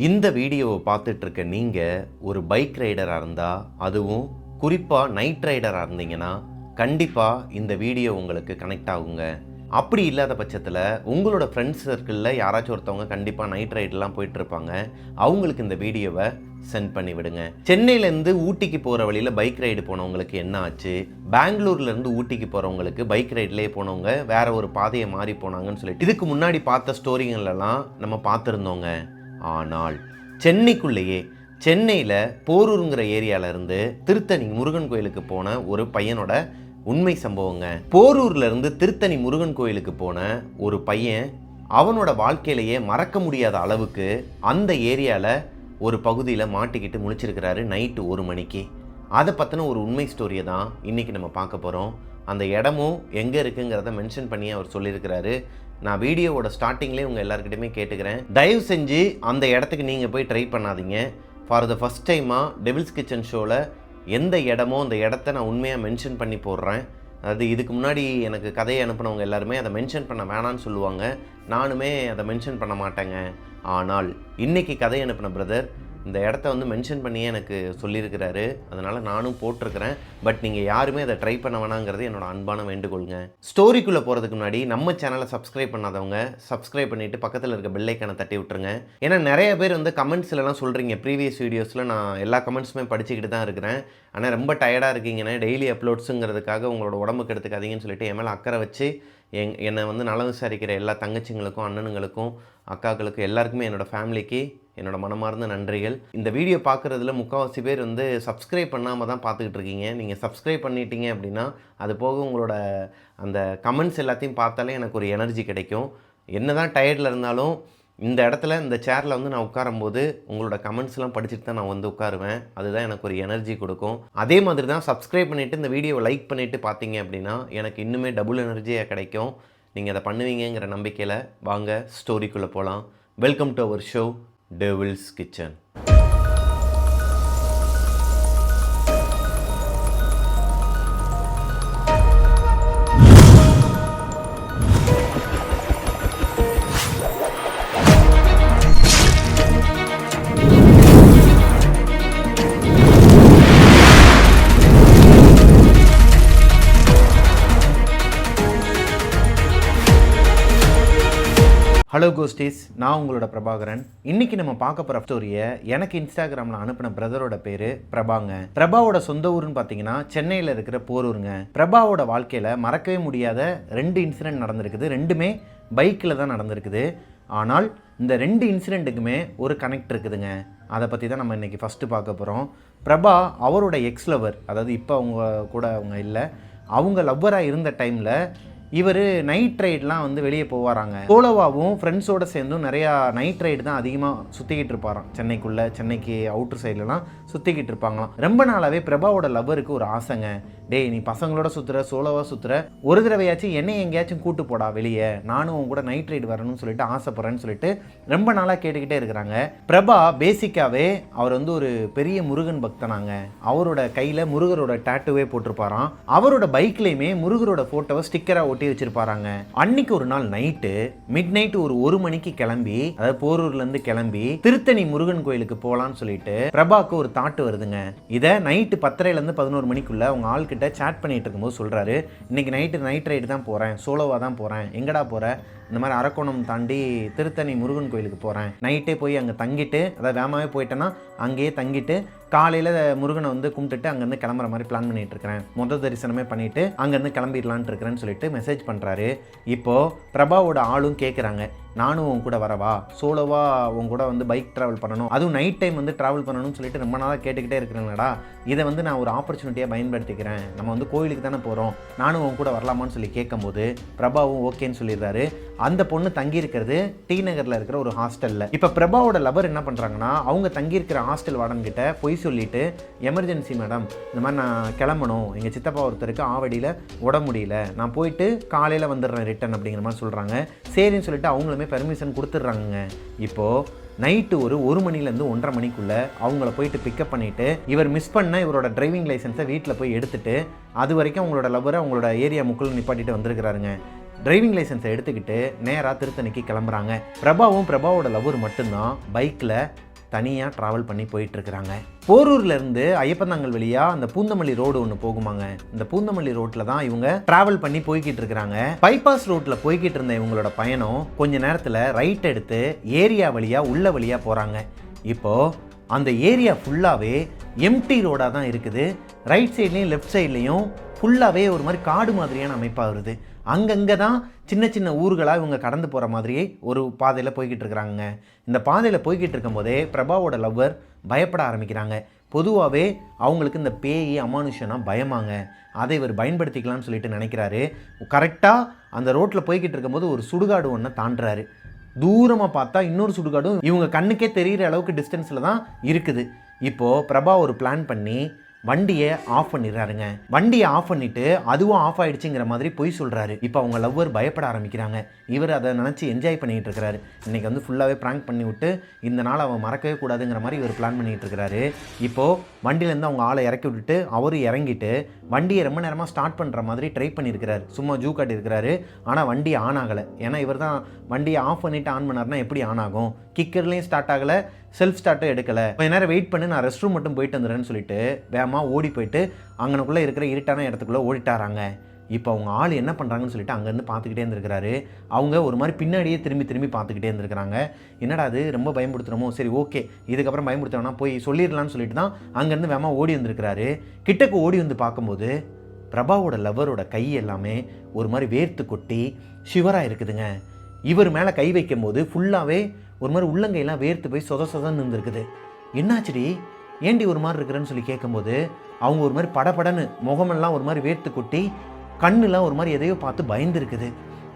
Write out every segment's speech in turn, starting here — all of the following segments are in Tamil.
இந்த வீடியோவை பார்த்துட்டு இருக்க நீங்கள் ஒரு பைக் ரைடராக இருந்தால், அதுவும் குறிப்பாக நைட் ரைடராக இருந்தீங்கன்னா கண்டிப்பாக இந்த வீடியோ உங்களுக்கு கனெக்ட் ஆகுங்க. அப்படி இல்லாத பட்சத்தில் உங்களோட ஃப்ரெண்ட்ஸ் சர்க்கிளில் யாராச்சும் ஒருத்தவங்க கண்டிப்பாக நைட் ரைடெலாம் போயிட்டுருப்பாங்க. அவங்களுக்கு இந்த வீடியோவை சென்ட் பண்ணி விடுங்க. சென்னையிலேருந்து ஊட்டிக்கு போகிற வழியில் பைக் ரைடு போனவங்களுக்கு என்ன ஆச்சு, பெங்களூர்லேருந்து ஊட்டிக்கு போகிறவங்களுக்கு பைக் ரைட்லேயே போனவங்க வேற ஒரு பாதையை மாறி போனாங்கன்னு சொல்லிட்டு இதுக்கு முன்னாடி பார்த்த ஸ்டோரிங்களெல்லாம் நம்ம பார்த்துருந்தோங்க. ஆனால் சென்னைக்குள்ளேயே சென்னையில் போரூருங்கிற ஏரியாவிலேருந்து திருத்தணி முருகன் கோயிலுக்கு போன ஒரு பையனோட உண்மை சம்பவங்க. போரூர்லேருந்து திருத்தணி முருகன் கோயிலுக்கு போன ஒரு பையன் அவனோட வாழ்க்கையிலேயே மறக்க முடியாத அளவுக்கு அந்த ஏரியாவில் ஒரு பகுதியில் மாட்டிக்கிட்டு முழிச்சிருக்கிறாரு நைட்டு 1 மணிக்கு. அதை பற்றின ஒரு உண்மை ஸ்டோரியை தான் இன்றைக்கி நம்ம பார்க்க போகிறோம். அந்த இடமும் எங்கே இருக்குங்கிறத மென்ஷன் பண்ணி அவர் சொல்லியிருக்கிறாரு. நான் வீடியோவோட ஸ்டார்டிங்லேயே உங்கள் எல்லாருக்கிட்டையுமே கேட்டுக்கிறேன், தயவு செஞ்சு அந்த இடத்துக்கு நீங்கள் போய் ட்ரை பண்ணாதீங்க. ஃபார் த ஃபஸ்ட் டைமாக டெவில்ஸ் கிச்சன் ஷோவில் எந்த இடமோ அந்த இடத்த நான் உண்மையாக மென்ஷன் பண்ணி போடுறேன். அதாவது இதுக்கு முன்னாடி எனக்கு கதையை அனுப்பினவங்க எல்லாருமே அதை மென்ஷன் பண்ண வேணான்னு சொல்லுவாங்க, நானுமே அதை மென்ஷன் பண்ண மாட்டேங்க. ஆனால் இன்றைக்கி கதையை அனுப்பின பிரதர் இந்த இடத்த மென்ஷன் பண்ணியே எனக்கு சொல்லியிருக்கிறாரு. அதனால் நானும் போட்டிருக்கிறேன். பட் நீங்கள் யாருமே அதை ட்ரை பண்ண வேணாங்கிறது என்னோட அன்பான வேண்டுகோளுங்க. ஸ்டோரிக்குள்ளே போகிறதுக்கு முன்னாடி நம்ம சேனலை சப்ஸ்கிரைப் பண்ணாதவங்க சப்ஸ்கிரைப் பண்ணிவிட்டு பக்கத்தில் இருக்க பெல் ஐக்கானை தட்டி விட்டுருங்க. ஏன்னா நிறைய பேர் கமெண்ட்ஸ்லாம் சொல்கிறீங்க, ப்ரீவியஸ் வீடியோஸில் நான் எல்லா கமெண்ட்ஸுமே படிச்சுக்கிட்டு தான் இருக்கிறேன். ஆனால் ரொம்ப டயர்டாக இருக்கீங்கண்ணே, டெய்லி அப்லோட்ஸுங்கிறதுக்காக உங்களோட உடம்புக்கு எடுத்துக்காதீங்கன்னு சொல்லிட்டு என் மேலே அக்கறை வச்சு என்னை நலம் விசாரிக்கிற எல்லா தங்கச்சிங்களுக்கும், அண்ணனுங்களுக்கும், அக்காக்களுக்கும், எல்லாருக்குமே என்னோடய ஃபேமிலிக்கு என்னோட மனமார்ந்த நன்றிகள். இந்த வீடியோ பார்க்குறதுல முக்கால்வாசி பேர் சப்ஸ்கிரைப் பண்ணாமல் தான் பார்த்துக்கிட்டு இருக்கீங்க. நீங்கள் சப்ஸ்கிரைப் பண்ணிட்டீங்க அப்படின்னா அது போக உங்களோட அந்த கமெண்ட்ஸ் எல்லாத்தையும் பார்த்தாலே எனக்கு ஒரு எனர்ஜி கிடைக்கும். என்ன தான் டயர்டில் இருந்தாலும் இந்த இடத்துல இந்த சேரில் நான் உட்காரும்போது உங்களோட கமெண்ட்ஸ்லாம் படிச்சுட்டு தான் நான் உட்காருவேன். அதுதான் எனக்கு ஒரு எனர்ஜி கொடுக்கும். அதே மாதிரி தான் சப்ஸ்கிரைப் பண்ணிவிட்டு இந்த வீடியோவை லைக் பண்ணிவிட்டு பார்த்தீங்க அப்படின்னா எனக்கு இன்னுமே டபுள் எனர்ஜியாக கிடைக்கும். நீங்கள் அதை பண்ணுவீங்கிற நம்பிக்கையில் வாங்க ஸ்டோரிக்குள்ளே போகலாம். Welcome to our show Devil's Kitchen. Hello ghosties, நான் உங்களோட பிரபாகரன். இன்றைக்கி நம்ம பார்க்க போகிற ஸ்டோரியை எனக்கு இன்ஸ்டாகிராமில் அனுப்பின பிரதரோட பேர் பிரபாங்க. பிரபாவோட சொந்த ஊருன்னு பார்த்தீங்கன்னா சென்னையில் இருக்கிற போரூருங்க. பிரபாவோட வாழ்க்கையில் மறக்கவே முடியாத 2 இன்சிடென்ட் நடந்திருக்குது. 2மே பைக்கில் தான் நடந்திருக்குது. ஆனால் இந்த 2 இன்சிடெண்ட்டுக்குமே ஒரு கனெக்ட் இருக்குதுங்க. அதை பற்றி தான் நம்ம இன்றைக்கி ஃபஸ்ட்டு பார்க்க போகிறோம். பிரபா அவரோட எக்ஸ் லவர், அதாவது இப்போ அவங்க கூட அவங்க இல்லை, அவங்க லவ்வராக இருந்த டைமில் இவர் நைட் ரைடெலாம் வெளியே போவாராங்க. சோலோவாகவும் ஃப்ரெண்ட்ஸோடு சேர்ந்தும் நிறையா நைட் ரைடு தான் அதிகமாக சுற்றிக்கிட்டு இருப்பாராம். சென்னைக்குள்ளே, சென்னைக்கு அவுட்ரு சைட்லலாம் சுற்றிக்கிட்டு இருப்பாங்களாம். ரொம்ப நாளாகவே பிரபாவோட லவ்வருக்கு ஒரு ஆசைங்க, டேய் நீ பசங்களோட சுற்றுற, சோலோவாக சுற்றுற, ஒரு தடவையாச்சும் என்னை எங்கேயாச்சும் கூட்டு போடா வெளியே, நானும் உங்க கூட நைட் ரைடு வரணும்னு சொல்லிட்டு ஆசைப்பட்றேன்னு சொல்லிட்டு ரொம்ப நாளாக கேட்டுக்கிட்டே இருக்கிறாங்க. பிரபா பேசிக்காகவே அவர் ஒரு பெரிய முருகன் பக்தனாங்க. அவரோட கையில் முருகரோட டேட்டுவே போட்டிருப்பாராம். அவரோட பைக்லேயுமே முருகரோட ஃபோட்டோவை ஸ்டிக்கராக ஒட்டி வச்சிருப்பாராங்க. அன்னைக்கு ஒரு நாள் நைட்டு மிட் நைட் ஒரு 1 மணிக்கு கிளம்பி, அதாவது போரூர்லேருந்து கிளம்பி திருத்தணி முருகன் கோயிலுக்கு போகலான்னு சொல்லிட்டு பிரபாவுக்கு ஒரு தாட்டு வருதுங்க. இதை நைட்டு 10:30லேருந்து 11 மணிக்குள்ள அவங்க ஆள் கிட்ட சாட் பண்ணிட்டு இருக்கும்போது சொல்றாரு, இன்னைக்கு நைட் ரைடு தான் போறேன், சோலோவா தான் போறேன். எங்கடா போற? இந்த மாதிரி அரக்கோணம் தாண்டி திருத்தணி முருகன் கோயிலுக்கு போகிறேன். நைட்டே போய் அங்கே தங்கிட்டு, அதாவது வேகமாகவே போயிட்டேன்னா அங்கேயே தங்கிட்டு காலையில் முருகனை கும்பிட்டுட்டு அங்கேருந்து கிளம்புற மாதிரி பிளான் பண்ணிட்டு இருக்கிறேன். மொத தரிசனமே பண்ணிவிட்டு அங்கேருந்து கிளம்பிடலான்ட்டு இருக்கிறேன்னு சொல்லிட்டு மெசேஜ் பண்ணுறாரு. இப்போது பிரபாவோட ஆளும் கேட்குறாங்க, நானும் உன் கூட வரவா, சோலோவாக உன் கூட பைக் ட்ராவல் பண்ணணும், அதுவும் நைட் டைம் ட்ராவல் பண்ணணும்னு சொல்லிட்டு ரொம்ப நாளாக கேட்டுக்கிட்டே இருக்கிறேங்கடா, இதை நான் ஒரு ஆப்பர்ச்சுனிட்டியாக பயன்படுத்திக்கிறேன், நம்ம கோயிலுக்கு தானே போகிறோம், நானும் உன் கூட வரலாமான்னு சொல்லி கேட்கும்போது பிரபாவும் ஓகேன்னு சொல்லிடுறாரு. அந்த பொண்ணு தங்கியிருக்கிறது டி நகரில் இருக்கிற ஒரு ஹாஸ்டலில். இப்போ பிரபாவோட லவர் என்ன பண்ணுறாங்கன்னா, அவங்க தங்கியிருக்கிற ஹாஸ்டல் வார்டன் கிட்ட பொய் சொல்லிட்டு, எமர்ஜென்சி மேடம், இந்த மாதிரி நான் கிளம்பணும், எங்கள் சித்தப்பா ஒருத்தருக்கு ஆவடியில் உட முடியல, நான் போயிட்டு காலையில் வந்துடுறேன் ரிட்டன் அப்படிங்கிற மாதிரி சொல்கிறாங்க. சரின்னு சொல்லிட்டு அவங்களுமே பெர்மிஷன் கொடுத்துட்றாங்க. இப்போது நைட்டு ஒரு 1 மணிலேருந்து 1:30 மணிக்குள்ளே அவங்கள போயிட்டு பிக்கப் பண்ணிவிட்டு, இவர் மிஸ் பண்ண இவரோட டிரைவிங் லைசன்ஸை வீட்டில் போய் எடுத்துகிட்டு, அது வரைக்கும் அவங்களோட லவ்வரை அவங்களோட ஏரியா முக்குள்ள நிப்பாட்டிட்டு வந்திருக்கிறாருங்க. டிரைவிங் லைசன்ஸை எடுத்துக்கிட்டு நேராக திருத்தணிக்கு கிளம்புறாங்க. பிரபாவோட லவர் மட்டும்தான் பைக்கில் தனியாக ட்ராவல் பண்ணி போயிட்டுருக்குறாங்க. போரூர்லேருந்து ஐயப்பந்தாங்கல் வழியாக அந்த பூந்தமல்லி ரோடு ஒன்று போகுமாங்க. இந்த பூந்தமல்லி ரோட்டில் தான் இவங்க ட்ராவல் பண்ணி போய்கிட்டு இருக்கிறாங்க. பைபாஸ் ரோட்டில் போய்கிட்டு இருந்த இவங்களோட பயணம் கொஞ்ச நேரத்தில் ரைட் எடுத்து ஏரியா வழியாக உள்ள வழியாக போகிறாங்க. இப்போது அந்த ஏரியா ஃபுல்லாகவே எம்டி ரோடாக தான் இருக்குது. ரைட் சைட்லேயும் லெஃப்ட் சைட்லேயும் ஃபுல்லாகவே ஒரு மாதிரி காடு மாதிரியான அமைப்பாக வருது. அங்கங்கே தான் சின்ன சின்ன ஊர்களாக இவங்க கடந்து போகிற மாதிரியே ஒரு பாதையில் போய்கிட்டு இருக்கிறாங்க. இந்த பாதையில் போய்கிட்டு இருக்கும்போதே பிரபாவோட லவ்வர் பயப்பட ஆரம்பிக்கிறாங்க. பொதுவாகவே அவங்களுக்கு இந்த பேய் அமானுஷனா பயமாங்க. அதை இவர் பயன்படுத்திக்கலாம்னு சொல்லிட்டு நினைக்கிறாரு. கரெக்டாக அந்த ரோட்டில் போய்கிட்டு இருக்கும்போது ஒரு சுடுகாடு ஒன்று தாண்டுறாரு. தூரமாக பார்த்தா இன்னொரு சுடுகாடும் இவங்க கண்ணுக்கே தெரிகிற அளவுக்கு டிஸ்டன்ஸில் தான் இருக்குது. இப்போது பிரபா ஒரு பிளான் பண்ணி வண்டியை ஆஃப் பண்ணிடுறாருங்க. வண்டியை ஆஃப் பண்ணிவிட்டு அதுவும் ஆஃப் ஆகிடுச்சிங்கிற மாதிரி பொய் சொல்கிறாரு. இப்போ அவங்க லவ்வர் பயப்பட ஆரம்பிக்கிறாங்க. இவர் அதை நினச்சி என்ஜாய் பண்ணிகிட்டு இருக்கிறாரு. இன்றைக்கி வந்து ஃபுல்லாகவே ப்ராங்க் பண்ணி விட்டு இந்த நாள் அவன் மறக்கவே கூடாதுங்கிற மாதிரி இவர் பிளான் பண்ணிகிட்டு இருக்கிறாரு. இப்போது வண்டியிலேருந்து அவங்க ஆளை இறக்கி விட்டுட்டு அவரும் இறங்கிட்டு வண்டியை ரொம்ப நேரமாக ஸ்டார்ட் பண்ணுற மாதிரி ட்ரை பண்ணியிருக்கிறாரு. சும்மா ஜூ காட்டியிருக்கிறாரு. ஆனால் வண்டி ஆன் ஆகலை. ஏன்னா இவர் தான் வண்டியை ஆஃப் பண்ணிவிட்டு ஆன் பண்ணார்னா எப்படி ஆன் ஆகும்? கிக்கர்லேயும் ஸ்டார்ட் ஆகலை, செல்ஃப் ஸ்டார்ட்டும் எடுக்கலை. கொஞ்சம் நேரம் வெயிட் பண்ணி நான் ரெஸ்ட் ரூம் மட்டும் போயிட்டு வந்துடுறேன்னு சொல்லிட்டு வேகமாக ஓடி போயிட்டு அங்கனக்குள்ளே இருக்கிற இருட்டான இடத்துக்குள்ளே ஓடிட்டாராங்க. இப்போ அவங்க ஆள் என்ன பண்ணுறாங்கன்னு சொல்லிட்டு அங்கேருந்து பார்த்துக்கிட்டே இருந்திருக்கிறாரு. அவங்க ஒரு மாதிரி பின்னாடியே திரும்பி பார்த்துக்கிட்டே இருந்திருக்கிறாங்க. என்னடா அது ரொம்ப பயன்படுத்துகிறோமோ, சரி ஓகே இதுக்கப்புறம் பயன்படுத்தோம்னா போய் சொல்லிடலான்னு சொல்லிட்டு தான் அங்கேருந்து வேகமாக ஓடி வந்திருக்கிறாரு. கிட்டக்கு ஓடி வந்து பார்க்கும்போது பிரபாவோட லவ்வரோட கை எல்லாமே ஒரு மாதிரி வேர்த்து கொட்டி ஷிவராக இருக்குதுங்க. இவர் மேலே கை வைக்கும் போது ஃபுல்லாகவே ஒரு மாதிரி உள்ளங்கையெல்லாம் வேர்த்து போய் சொதன்னு இருந்திருக்குது. என்னாச்சுடி ஏண்டி ஒரு மாதிரி இருக்கிறேன்னு சொல்லி கேட்கும்போது அவங்க ஒரு மாதிரி படபடன்னு முகமெல்லாம் ஒரு மாதிரி வேர்த்து கொட்டி கண்ணுலாம் ஒரு மாதிரி எதையோ பார்த்து பயந்துருக்குது.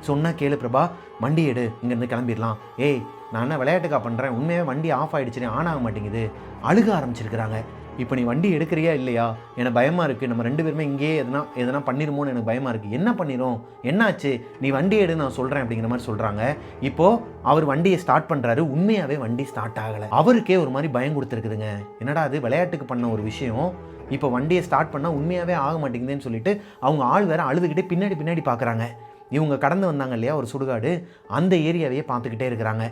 சொன்னால் கேளு பிரபா, வண்டி எடு, இங்கேருந்து கிளம்பிடலாம். ஏய் நான் என்ன விளையாட்டுக்கா பண்ணுறேன், உண்மையாக வண்டி ஆஃப் ஆகிடுச்சுன்னு ஆன் ஆக மாட்டேங்குது. அழுக ஆரம்பிச்சிருக்கிறாங்க. இப்போ நீ வண்டி எடுக்கிறியா இல்லையா, எனக்கு பயமாக இருக்குது, நம்ம ரெண்டு பேருமே இங்கேயே எதனா பண்ணிடுமோன்னு எனக்கு பயமாக இருக்குது. என்ன பண்ணிடும், என்னாச்சு, நீ வண்டி எடு நான் சொல்கிறேன் அப்படிங்கிற மாதிரி சொல்கிறாங்க. இப்போது அவர் வண்டியை ஸ்டார்ட் பண்ணுறாரு. உண்மையாகவே வண்டி ஸ்டார்ட் ஆகலை. அவருக்கே ஒரு மாதிரி பயம் கொடுத்துருக்குதுங்க. என்னடா அது விளையாட்டுக்கு பண்ண ஒரு விஷயம், இப்போ வண்டியை ஸ்டார்ட் பண்ணால் உண்மையாகவே ஆக மாட்டேங்குதுன்னு சொல்லிட்டு அவங்க ஆள் வேறு அழுதுகிட்டே பின்னாடி பார்க்குறாங்க. இவங்க கடந்து வந்தாங்க இல்லையா ஒரு சுடுகாடு, அந்த ஏரியாவையே பார்த்துக்கிட்டே இருக்கிறாங்க.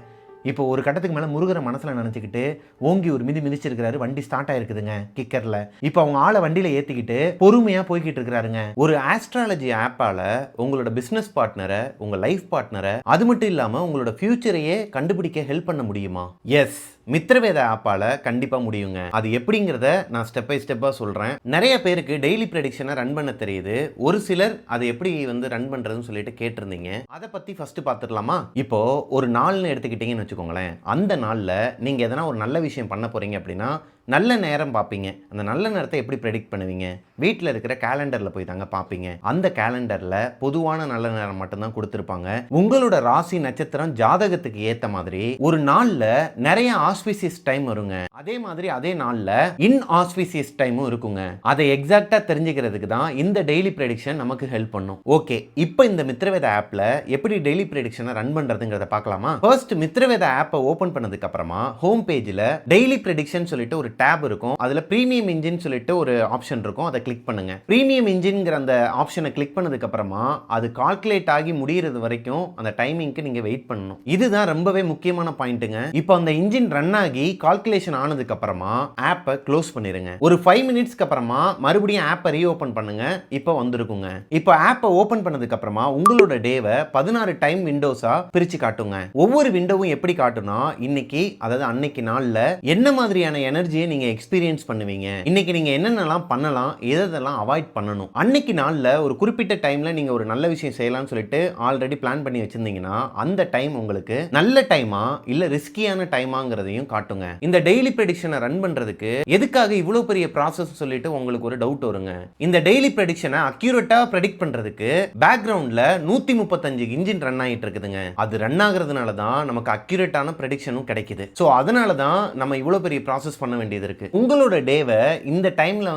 இப்போ ஒரு கட்டத்துக்கு மேலே முருகரை மனசில் நினச்சிக்கிட்டு ஓங்கி ஒரு மிதிச்சிருக்கிறாரு. வண்டி ஸ்டார்ட் ஆகிருக்குதுங்க கிக்கரில். இப்போ அவங்க ஆளை வண்டியில் ஏற்றிக்கிட்டு பொறுமையாக போய்கிட்டு இருக்கிறாருங்க. ஒரு ஆஸ்ட்ராலஜி ஆப்பால் உங்களோட பிஸ்னஸ் பார்ட்னரை, உங்கள் லைஃப் பார்ட்னரை, அது மட்டும் இல்லாமல் உங்களோட ஃபியூச்சரையே கண்டுபிடிக்க ஹெல்ப் பண்ண முடியுமா? எஸ், மித்ரவேத ஆப்பால் கண்டிப்பாக முடியுங்க. அது எப்படிங்கிறத நான் ஸ்டெப் பை ஸ்டெப்பாக சொல்கிறேன். நிறைய பேருக்கு டெய்லி ப்ரெடிக்ஷனை ரன் பண்ண தெரியுது. ஒரு சிலர் அதை எப்படி ரன் பண்ணுறதுன்னு சொல்லிட்டு கேட்டிருந்தீங்க. அதை பற்றி ஃபஸ்ட்டு பார்த்துடலாமா? இப்போது ஒரு நாள்னு எடுத்துக்கிட்டிங்கன்னு வச்சுக்கோங்களேன். அந்த நாளில் நீங்கள் எதனா ஒரு நல்ல விஷயம் பண்ண போகிறீங்க அப்படின்னா நல்ல நேரம் பார்ப்பீங்க. அந்த நல்ல நேரத்தை எப்படி ப்ரெடிக்ட் பண்ணுவீங்க? வீட்டில் இருக்கிற கேலண்டரில் போய் தாங்க பார்ப்பீங்க. அந்த கேலண்டரில் பொதுவான நல்ல நேரம் மட்டும்தான் கொடுத்துருப்பாங்க. உங்களோட ராசி நட்சத்திரம் ஜாதகத்துக்கு ஏற்ற மாதிரி ஒரு நாளில் நிறைய ஆஸ்பிசியஸ் டைம் வருங்க. அதே மாதிரி அதே நாளில் இன்ஆஸ்பிசியஸ் டைமும் இருக்குங்க. அதை எக்ஸாக்டாக தெரிஞ்சுக்கிறதுக்கு தான் இந்த டெய்லி ப்ரெடிக்ஷன் நமக்கு ஹெல்ப் பண்ணும். ஓகே, இப்போ இந்த மித்ரவேத ஆப்பில் எப்படி டெய்லி ப்ரெடிக்ஷனை ரன் பண்ணுறதுங்கிறத பார்க்கலாமா? ஃபர்ஸ்ட் மித்ரவேத ஆப்பை ஓப்பன் பண்ணதுக்கு அப்புறமா ஹோம் பேஜில் டெய்லி ப்ரெடிக்ஷன் சொல்லிட்டு ஒரு டேப் இருக்கும். அதில் ப்ரீமியம் இன்ஜின் சொல்லிட்டு ஒரு ஆப்ஷன் இருக்கும். அதை கிளிக் பண்ணுங்க. ப்ரீமியம் இன்ஜின்ங்கிற அந்த ஆப்ஷனை கிளிக் பண்ணதுக்கு அப்புறமா அது கால்குலேட் ஆகி முடிகிறது வரைக்கும் அந்த டைமிங்க்கு நீங்க வெயிட் பண்ணணும். இதுதான் ரொம்பவே முக்கியமான பாயிண்ட்டுங்க. இப்போ அந்த இன்ஜின் ரன் ஆகி கால்குலேஷன் ஆனதுக்கு அப்புறமா ஆப்பை க்ளோஸ் பண்ணிருங்க. ஒரு 5 மினிட்ஸ்க்கு அப்புறமா மறுபடியும் ஆப்பை ரீஓபன் பண்ணுங்க. இப்போ வந்திருக்குங்க. இப்போ ஆப்பை ஓபன் பண்ணதுக்கு அப்புறமா உங்களோட டேவை 16 டைம் விண்டோஸா பிரிச்சு காட்டுங்க. ஒவ்வொரு விண்டோவும் எப்படி காட்டுனா இன்னைக்கு, அதாவது அன்னைக்கு நாள்ல என்ன மாதிரியான எனர்ஜியை நீங்க எக்ஸ்பீரியன்ஸ் பண்ணுவீங்க, இன்னைக்கு நீங்க என்னென்னலாம் பண்ணலாம், எதெல்லாம் அவாய்ட் பண்ணணும், அன்னைக்கு நாள்ல ஒரு குறிப்பிட்ட டைம்ல நீங்க ஒரு நல்ல விஷயம் செய்யலாம்னு சொல்லிட்டு ஆல்ரெடி பிளான் பண்ணி வச்சிருந்தீங்கன்னா அந்த டைம் உங்களுக்கு நல்ல டைமா இல்ல ரிஸ்கியான டைமாங்கிறதையும் காட்டுங்க. இந்த டெய்லி ப்ரெடிக்ஷனை ரன் பண்றதுக்கு எதுக்காக இவ்வளவு பெரிய ப்ராசஸ் சொல்லிட்டு உங்களுக்கு ஒரு டவுட் வருங்க. இந்த டெய்லி ப்ரெடிக்ஷனை அக்யூரேட்டா ப்ரெடிக்ட் பண்றதுக்கு பேக்ரவுண்ட்ல 135 இன்ஜின் ரன் ஆகிட்டு இருக்குதுங்க. அது ரன் ஆகுறதுனால தான் நமக்கு அக்யூரேட்டான ப்ரெடிக்ஷனும் கிடைக்குது. ஸோ அதனால தான் நம்ம இவ்வளவு பெரிய ப்ராசஸ் பண்ண வேண்டியது இருக்கு. உங்களோட டேவை இந்த டைம்ல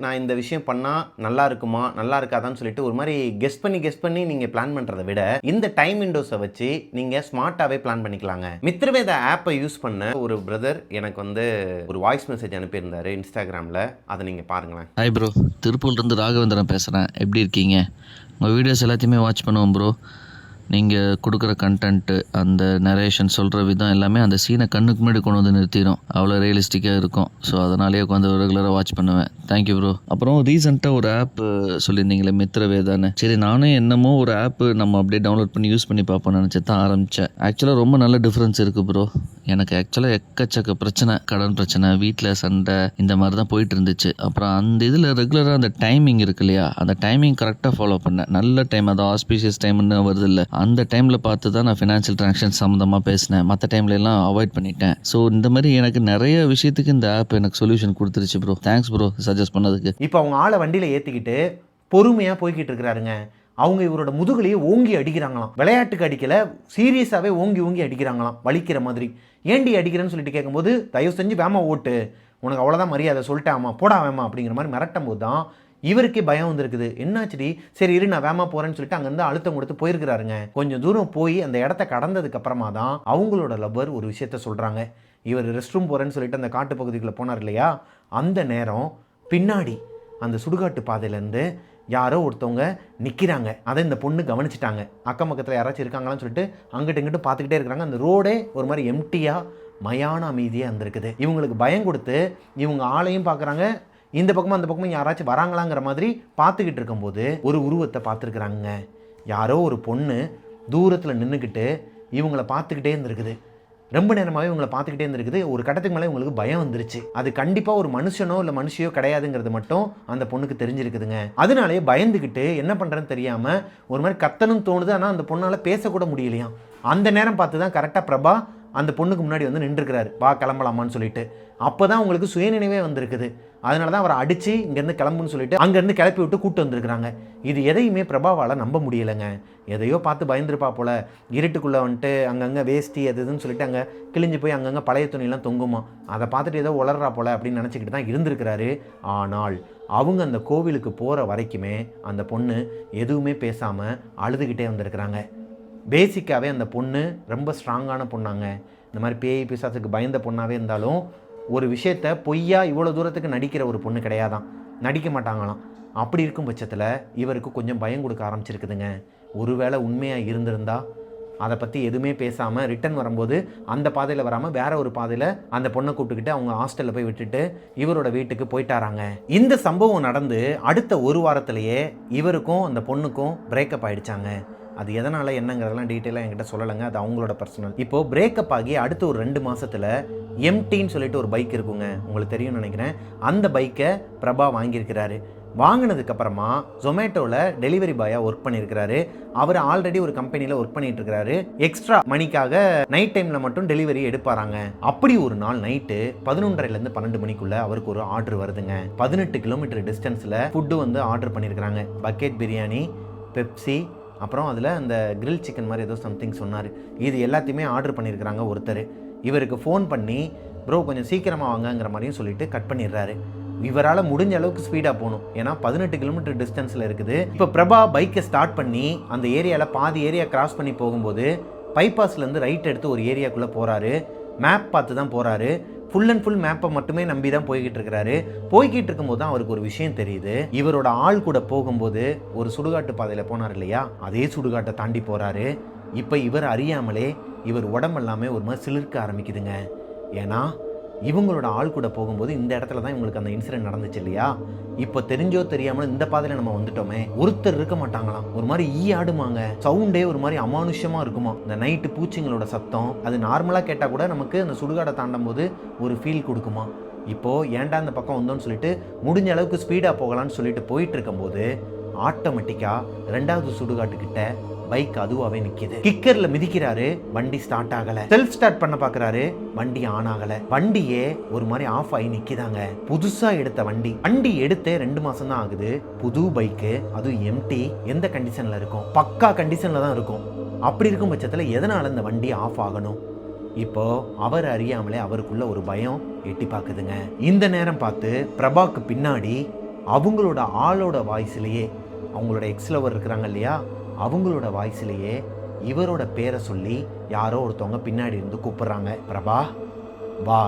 நான் இந்த விஷயம் பண்ணா நல்லா இருக்குமா நல்லா இருக்காதான்னு சொல்லிட்டு ஒரு மாதிரி கெஸ் பண்ணி நீங்க பிளான் பண்றதை விட இந்த டைம் விண்டோஸை வச்சு நீங்க ஸ்மார்ட்டாவே பிளான் பண்ணிக்கலாங்க. மித்ரவேத ஆப்பை யூஸ் பண்ண ஒரு பிரதர் எனக்கு ஒரு வாய்ஸ் மெசேஜ் அனுப்பியிருந்தாரு இன்ஸ்டாகிராம்ல. அதை நீங்க பாருங்களேன். ஹாய் ப்ரோ, திருப்பூர்லேருந்து ராகவேந்திரன் பேசுகிறேன். எப்படி இருக்கீங்க? உங்கள் வீடியோஸ் எல்லாத்தையுமே வாட்ச் பண்ணுவோம் ப்ரோ. நீங்கள் கொடுக்குற கண்டென்ட்டு, அந்த நரேஷன் சொல்கிற விதம் எல்லாமே அந்த சீனை கண்ணுக்கு முன்னாடி கொண்டு வந்து நிறுத்திடும். அவ்வளோ ரியலிஸ்டிக்காக இருக்கும். ஸோ அதனாலேயே உட்காந்து ரெகுலராக வாட்ச் பண்ணுவேன். Thank you bro. அப்புறம் ரீசெண்டாக ஒரு ஆப் சொல்லியிருந்தீங்களே மித்ரவேதான்னு. சரி நானும் என்னமோ ஒரு ஆப்பு நம்ம அப்படியே டவுன்லோட் பண்ணி யூஸ் பண்ணி பார்ப்போம்னு நினச்சி தான் ஆரம்பித்தேன். ஆக்சுவலாக ரொம்ப நல்ல டிஃப்ரென்ஸ் இருக்குது ப்ரோ. எனக்கு ஆக்சுவலாக எக்கச்சக்க பிரச்சனை, கடன் பிரச்சனை, வீட்டில் சண்டை, இந்த மாதிரி தான் போயிட்டு இருந்துச்சு. அப்புறம் அந்த இதில் ரெகுலராக அந்த டைமிங் இருக்கு இல்லையா, அந்த டைமிங் கரெக்டாக ஃபாலோ பண்ணேன். நல்ல டைம், அது ஆஸ்பீஷியஸ் டைம்னு வருது இல்லை, அந்த டைமில் பார்த்து தான் நான் ஃபினான்ஷியல் ட்ரான்சாக்ஷன் சம்மந்தமாக பேசினேன். மற்ற டைம்ல எல்லாம் அவாய்ட் பண்ணிட்டேன். ஸோ இந்த மாதிரி எனக்கு நிறைய விஷயத்துக்கு இந்த ஆப் எனக்கு சொல்யூஷன் கொடுத்துருச்சு ப்ரோ. தேங்க்ஸ் ப்ரோ சஜஸ்ட் பண்ணதுக்கு. இப்போ அவங்க ஆளை வண்டியில் ஏற்றிக்கிட்டு பொறுமையாக போய்கிட்டு இருக்கிறாருங்க. அவங்க இவரோட முதுகுலையே ஓங்கி அடிக்கிறாங்களாம். விளையாட்டுக்கு அடிக்கலை, சீரியஸாகவே ஓங்கி ஓங்கி அடிக்கிறாங்களாம், வலிக்கிற மாதிரி. ஏண்டி அடிக்கிறேன்னு சொல்லிட்டு கேட்கும்போது, தயவு செஞ்சு வேமா ஓட்டு, உனக்கு அவ்வளோதான் மரியாதை, சொல்லிட்டாமா போடா வேமா அப்படிங்கிற மாதிரி மிரட்டும் போது தான் இவருக்கே பயம் வந்துருக்குது. என்னாச்சுடி, சரி இரு நான் வேமா போகிறேன்னு சொல்லிட்டு அங்கேருந்து அழுத்தம் கொடுத்து போயிருக்கிறாருங்க. கொஞ்சம் தூரம் போய் அந்த இடத்த கடந்ததுக்கு அப்புறமா தான் அவங்களோட லவ்வர் ஒரு விஷயத்த சொல்கிறாங்க. இவர் ரெஸ்ட் ரூம் போகிறேன்னு சொல்லிட்டு அந்த காட்டு பகுதிக்குள்ளே போனார் இல்லையா, அந்த நேரம் பின்னாடி அந்த சுடுகாட்டு பாதையிலேருந்து யாரோ ஒருத்தவங்க நிற்கிறாங்க. அதை இந்த பொண்ணு கவனிச்சிட்டாங்க. அக்கம் பக்கத்தில் யாராச்சும் இருக்காங்களான்னு சொல்லிட்டு அங்கிட்டு இங்கிட்டு பார்த்துக்கிட்டே இருக்கிறாங்க. அந்த ரோடே ஒரு மாதிரி எம்டியாக மயான அமைதியாக இருந்திருக்குது. இவங்களுக்கு பயம் கொடுத்து இவங்க ஆளையும் பார்க்குறாங்க, இந்த பக்கமும் அந்த பக்கமும் யாராச்சும் வராங்களாங்கிற மாதிரி பார்த்துக்கிட்டு இருக்கும்போது ஒரு உருவத்தை பார்த்துருக்குறாங்க. யாரோ ஒரு பொண்ணு தூரத்தில் நின்றுக்கிட்டு இவங்களை பார்த்துக்கிட்டே இருந்திருக்குது. ரொம்ப நேரமாகவே இவங்களை பார்த்துக்கிட்டே இருந்திருக்குது. ஒரு கட்டத்துக்கு மேலே இவங்களுக்கு பயம் வந்துருச்சு. அது கண்டிப்பாக ஒரு மனுஷனோ இல்லை மனுஷியோ கிடையாதுங்கிறது மட்டும் அந்த பொண்ணுக்கு தெரிஞ்சிருக்குதுங்க. அதனாலேயே பயந்துக்கிட்டு என்ன பண்ணுறேன்னு தெரியாமல் ஒரு மாதிரி கத்தனும் தோணுது. ஆனால் அந்த பொண்ணால் பேசக்கூட முடியலையாம். அந்த நேரம் பார்த்து தான் கரெக்டாக பிரபா அந்த பொண்ணுக்கு முன்னாடி வந்து நின்றுருக்கிறாரு, வா கிளம்பலாமான்னு சொல்லிட்டு. அப்போ தான் உங்களுக்கு சுயநினைவே வந்திருக்குது. அதனால தான் அவரை அடித்து இங்கேருந்து கிளம்புன்னு சொல்லிட்டு அங்கேருந்து கிளப்பி விட்டு கூப்பிட்டு வந்திருக்கிறாங்க. இது எதையுமே பிரபாவால் நம்ப முடியலைங்க. எதையோ பார்த்து பயந்துருப்பா போல். இருட்டுக்குள்ளே வந்துட்டு அங்கங்கே வேஷ்டி அது இதுன்னு சொல்லிட்டு அங்கே கிழிஞ்சு போய் அங்கங்கே பழைய துணியெல்லாம் தொங்குமா, அதை பார்த்துட்டு ஏதோ உளறா போல் அப்படின்னு நினச்சிக்கிட்டு தான் இருந்திருக்கிறாரு. ஆனால் அவங்க அந்த கோவிலுக்கு போகிற வரைக்குமே அந்த பொண்ணு எதுவுமே பேசாமல் அழுதுகிட்டே வந்திருக்கிறாங்க. பேசிக்காகவே அந்த பொண்ணு ரொம்ப ஸ்ட்ராங்கான பொண்ணாங்க. இந்த மாதிரி பேய் பிசாசுக்கு பயந்த பொண்ணாகவே இருந்தாலும் ஒரு விஷயத்த பொய்யா இவ்வளோ தூரத்துக்கு நடிக்கிற ஒரு பொண்ணு கிடையாதான், நடிக்க மாட்டாங்களாம். அப்படி இருக்கும் பட்சத்தில் இவருக்கு கொஞ்சம் பயம் கொடுக்க ஆரம்பிச்சிருக்குதுங்க. ஒருவேளை உண்மையாக இருந்திருந்தா அதை பற்றி எதுவுமே பேசாமல் ரிட்டன் வரும்போது அந்த பாதையில் வராமல் வேற ஒரு பாதையில் அந்த பொண்ணை கூப்பிட்டுக்கிட்டு அவங்க ஹாஸ்டலில் போய் விட்டுட்டு இவரோட வீட்டுக்கு போயிட்டாராங்க. இந்த சம்பவம் நடந்து அடுத்த ஒரு வாரத்திலேயே இவருக்கும் அந்த பொண்ணுக்கும் பிரேக்கப் ஆகிடுச்சாங்க. அது எதனால் என்னங்கிறதெல்லாம் டீட்டெயிலாக என்கிட்ட சொல்லலைங்க, அது அவங்களோட பர்சனல். இப்போது பிரேக்கப் ஆகி அடுத்த ஒரு 2 மாதத்தில் எம்டின்னு சொல்லிட்டு ஒரு பைக் இருக்குங்க, உங்களுக்கு தெரியும்னு நினைக்கிறேன். அந்த பைக்கை பிரபா வாங்கியிருக்கிறாரு. வாங்கினதுக்கப்புறமா ஜொமேட்டோவில் டெலிவரி பாயாக ஒர்க் பண்ணியிருக்கிறாரு. அவர் ஆல்ரெடி ஒரு கம்பெனியில் ஒர்க் பண்ணிட்டு இருக்கிறாரு. எக்ஸ்ட்ரா மணிக்காக நைட் டைமில் மட்டும் டெலிவரி எடுப்பாராங்க. அப்படி ஒரு நாள் நைட்டு 11:30லேருந்து 12 மணிக்குள்ளே அவருக்கு ஒரு ஆர்டர் வருதுங்க. 18 கிலோமீட்டர் டிஸ்டன்ஸில் ஃபுட்டு வந்து ஆர்டர் பண்ணியிருக்கிறாங்க. பக்கெட் பிரியாணி, பெப்சி, அப்புறம் அதில் அந்த கிரில் சிக்கன் மாதிரி ஏதோ சம்திங் சொன்னார். இது எல்லாத்தையுமே ஆர்டர் பண்ணியிருக்கிறாங்க ஒருத்தர். இவருக்கு ஃபோன் பண்ணி ப்ரோ கொஞ்சம் சீக்கிரமாக வாங்கங்கிற மாதிரியும் சொல்லிட்டு கட் பண்ணிடுறாரு. இவரால் முடிஞ்ச அளவுக்கு ஸ்பீடாக போகணும், ஏன்னா 18 கிலோமீட்டர் டிஸ்டன்ஸில் இருக்குது. இப்போ பிரபா பைக்கை ஸ்டார்ட் பண்ணி அந்த ஏரியாவில் பாதி ஏரியா கிராஸ் பண்ணி போகும்போது பைபாஸ்லேருந்து ரைட் எடுத்து ஒரு ஏரியாக்குள்ளே போகிறாரு. மேப் பார்த்து தான் போகிறாரு. ஃபுல் அண்ட் ஃபுல் மேப்பை மட்டுமே நம்பி தான் போய்கிட்டு இருக்கிறாரு. போய்கிட்டு இருக்கும்போது தான் அவருக்கு ஒரு விஷயம் தெரியுது. இவரோட ஆள் கூட போகும்போது ஒரு சுடுகாட்டு பாதையில் போனார் இல்லையா, அதே சுடுகாட்டை தாண்டி போகிறாரு. இப்போ இவர் அறியாமலே இவர் உடம்பெல்லாமே ஒரு மாதிரி சிலிர்க்க ஆரம்பிக்குதுங்க. ஏன்னா இவங்களோட ஆள் கூட போகும்போது இந்த இடத்துல தான் இவங்களுக்கு அந்த இன்சிடென்ட் நடந்துச்சு இல்லையா. இப்போ தெரிஞ்சோ தெரியாமல் இந்த பாதையில் நம்ம வந்துட்டோமே, ஒருத்தர் இருக்க மாட்டாங்களாம். ஒரு மாதிரி ஆடுமாங்க, சவுண்டே ஒரு மாதிரி அமானுஷ்யமாக இருக்குமா. இந்த நைட்டு பூச்சிங்களோட சத்தம் அது நார்மலாக கேட்டால் கூட நமக்கு அந்த சுடுகாடை தாண்டும் போது ஒரு ஃபீல் கொடுக்குமா. இப்போது ஏன்டா அந்த பக்கம் வந்தோன்னு சொல்லிட்டு முடிஞ்ச அளவுக்கு ஸ்பீடாக போகலான்னு சொல்லிட்டு போயிட்டு இருக்கும்போது ஆட்டோமேட்டிக்காக 2வது சுடுகாட்டுக்கிட்ட பைக் அதுவாகவே நிற்கிது. கிக்கர்ல மிதிக்கிறாரு, வண்டி ஸ்டார்ட் ஆகலை. செல்ஃப் ஸ்டார்ட் பண்ண பார்க்குறாரு, வண்டி ஆன் ஆகலை. வண்டியே ஒரு மாதிரி ஆஃப் ஆகி நிற்கிதாங்க. புதுசாக எடுத்த வண்டி எடுத்தே 2 மாதம் தான் ஆகுது. புது பைக்கு, அதுவும் எம்டி, எந்த கண்டிஷனில் இருக்கும்? பக்கா கண்டிஷனில் தான் இருக்கும். அப்படி இருக்கும் பட்சத்தில் எதனால் இந்த வண்டி ஆஃப் ஆகணும்? இப்போ அவர் அறியாமலே அவருக்குள்ள ஒரு பயம் எட்டி பார்க்குதுங்க. இந்த நேரம் பார்த்து பிரபாக்கு பின்னாடி அவங்களோட ஆளோட வாய்ஸ்லேயே, அவங்களோட எக்ஸ்லவர் இருக்கிறாங்க இல்லையா, அவங்களோட வாய்ஸ்லேயே இவரோட பேரை சொல்லி யாரோ ஒருத்தவங்க பின்னாடி இருந்து கூப்பிட்றாங்க. பிரபா வா,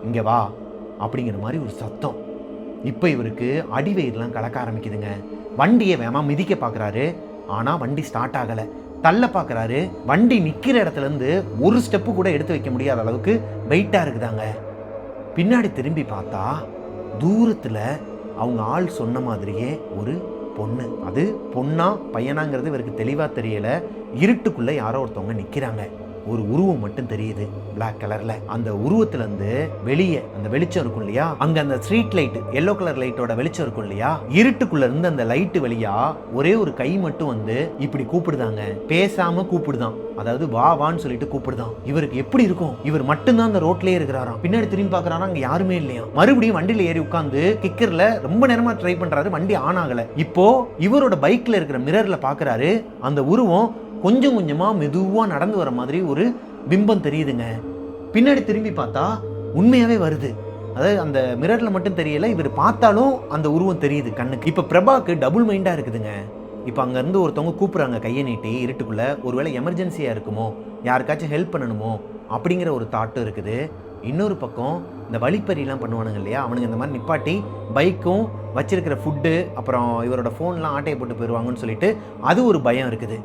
இங்கே வா அப்படிங்கிற மாதிரி ஒரு சத்தம். இப்போ இவருக்கு அடிவயிறுலாம் கலக்க ஆரம்பிக்குதுங்க. வண்டியை வேகமாக மிதிக்க பார்க்குறாரு, ஆனால் வண்டி ஸ்டார்ட் ஆகலை. தள்ள பார்க்குறாரு. வண்டி நிற்கிற இடத்துல இருந்து ஒரு ஸ்டெப்பு கூட எடுத்து வைக்க முடியாத அளவுக்கு வெயிட்டாக இருக்குதாங்க. பின்னாடி திரும்பி பார்த்தா தூரத்தில் அவங்க ஆள் சொன்ன மாதிரியே ஒரு பொண்ணு. அது பொண்ணா பையனாங்கிறது இவருக்கு தெளிவாக தெரியல. இருட்டுக்குள்ளே யாரோ ஒருத்தவங்க நிற்கிறாங்க. ஒரு உருவம் மட்டும் தெரியுது பிளாக் கலர்ல. அந்த உருவத்துல இருந்து வெளியே அந்த வெளிச்சம் இருக்கும் இல்லையா, அங்க அந்த ஸ்ட்ரீட் லைட் எல்லோ கலர் லைட்டோட வெளிச்சம் இருக்கும் இல்லையா, இருட்டுக்குள்ள இருந்து அந்த லைட் வழியா ஒரே ஒரு கை மட்டும் வந்து இப்படி கூப்பிடுதாங்க. பேசாம கூப்பிடுதான், அதாவது வா வான்னு சொல்லிட்டு கூப்பிடுதான். இவருக்கு எப்படி இருக்கும்? இவர் மட்டும்தான் அந்த ரோட்லயே இருக்கிறாராம். பின்னாடி திரும்பி பாக்குறாரா, அங்க யாருமே இல்லையா. மறுபடியும் வண்டியில ஏறி உட்கார்ந்து கிக்கர்ல ரொம்ப நேரமா ட்ரை பண்றாரு. வண்டி ஆன் ஆகல. இப்போ இவரோட பைக்ல இருக்கிற மிரர்ல பாக்குறாரு, அந்த உருவம் கொஞ்சம் கொஞ்சமா மெதுவா நடந்து வர மாதிரி ஒரு பிம்பம் தெரியுதுங்க. பின்னாடி திரும்பி பார்த்தா உண்மையாவே வருது. அதாவது அந்த மிரர்ல மட்டும் தெரியல, இவர் பார்த்தாலும் அந்த உருவம் தெரியுது கண்ணுக்கு. இப்ப பிரபாக்கு டபுள் மைண்டா இருக்குதுங்க. இப்போ அங்க இருந்து ஒருத்தவங்க கூப்பிடுறாங்க கையை நீட்டி இருட்டுக்குள்ள. ஒருவேளை எமர்ஜென்சியா இருக்குமோ, யாருக்காச்சும் ஹெல்ப் பண்ணணுமோ அப்படிங்கிற ஒரு தாட்டும் இருக்குது. இன்னொரு பக்கம் இந்த வழிப்பறிலாம் பண்ணுவானுங்க இல்லையா, அவனுங்க இந்த மாதிரி நிப்பாட்டி பைக்கும் வச்சிருக்கிற ஃபுட்டு அப்புறம் இவரோட ஃபோன்லாம் ஆட்டையை போட்டு போயிடுவாங்கன்னு சொல்லிட்டு அது ஒரு பயம் இருக்குது.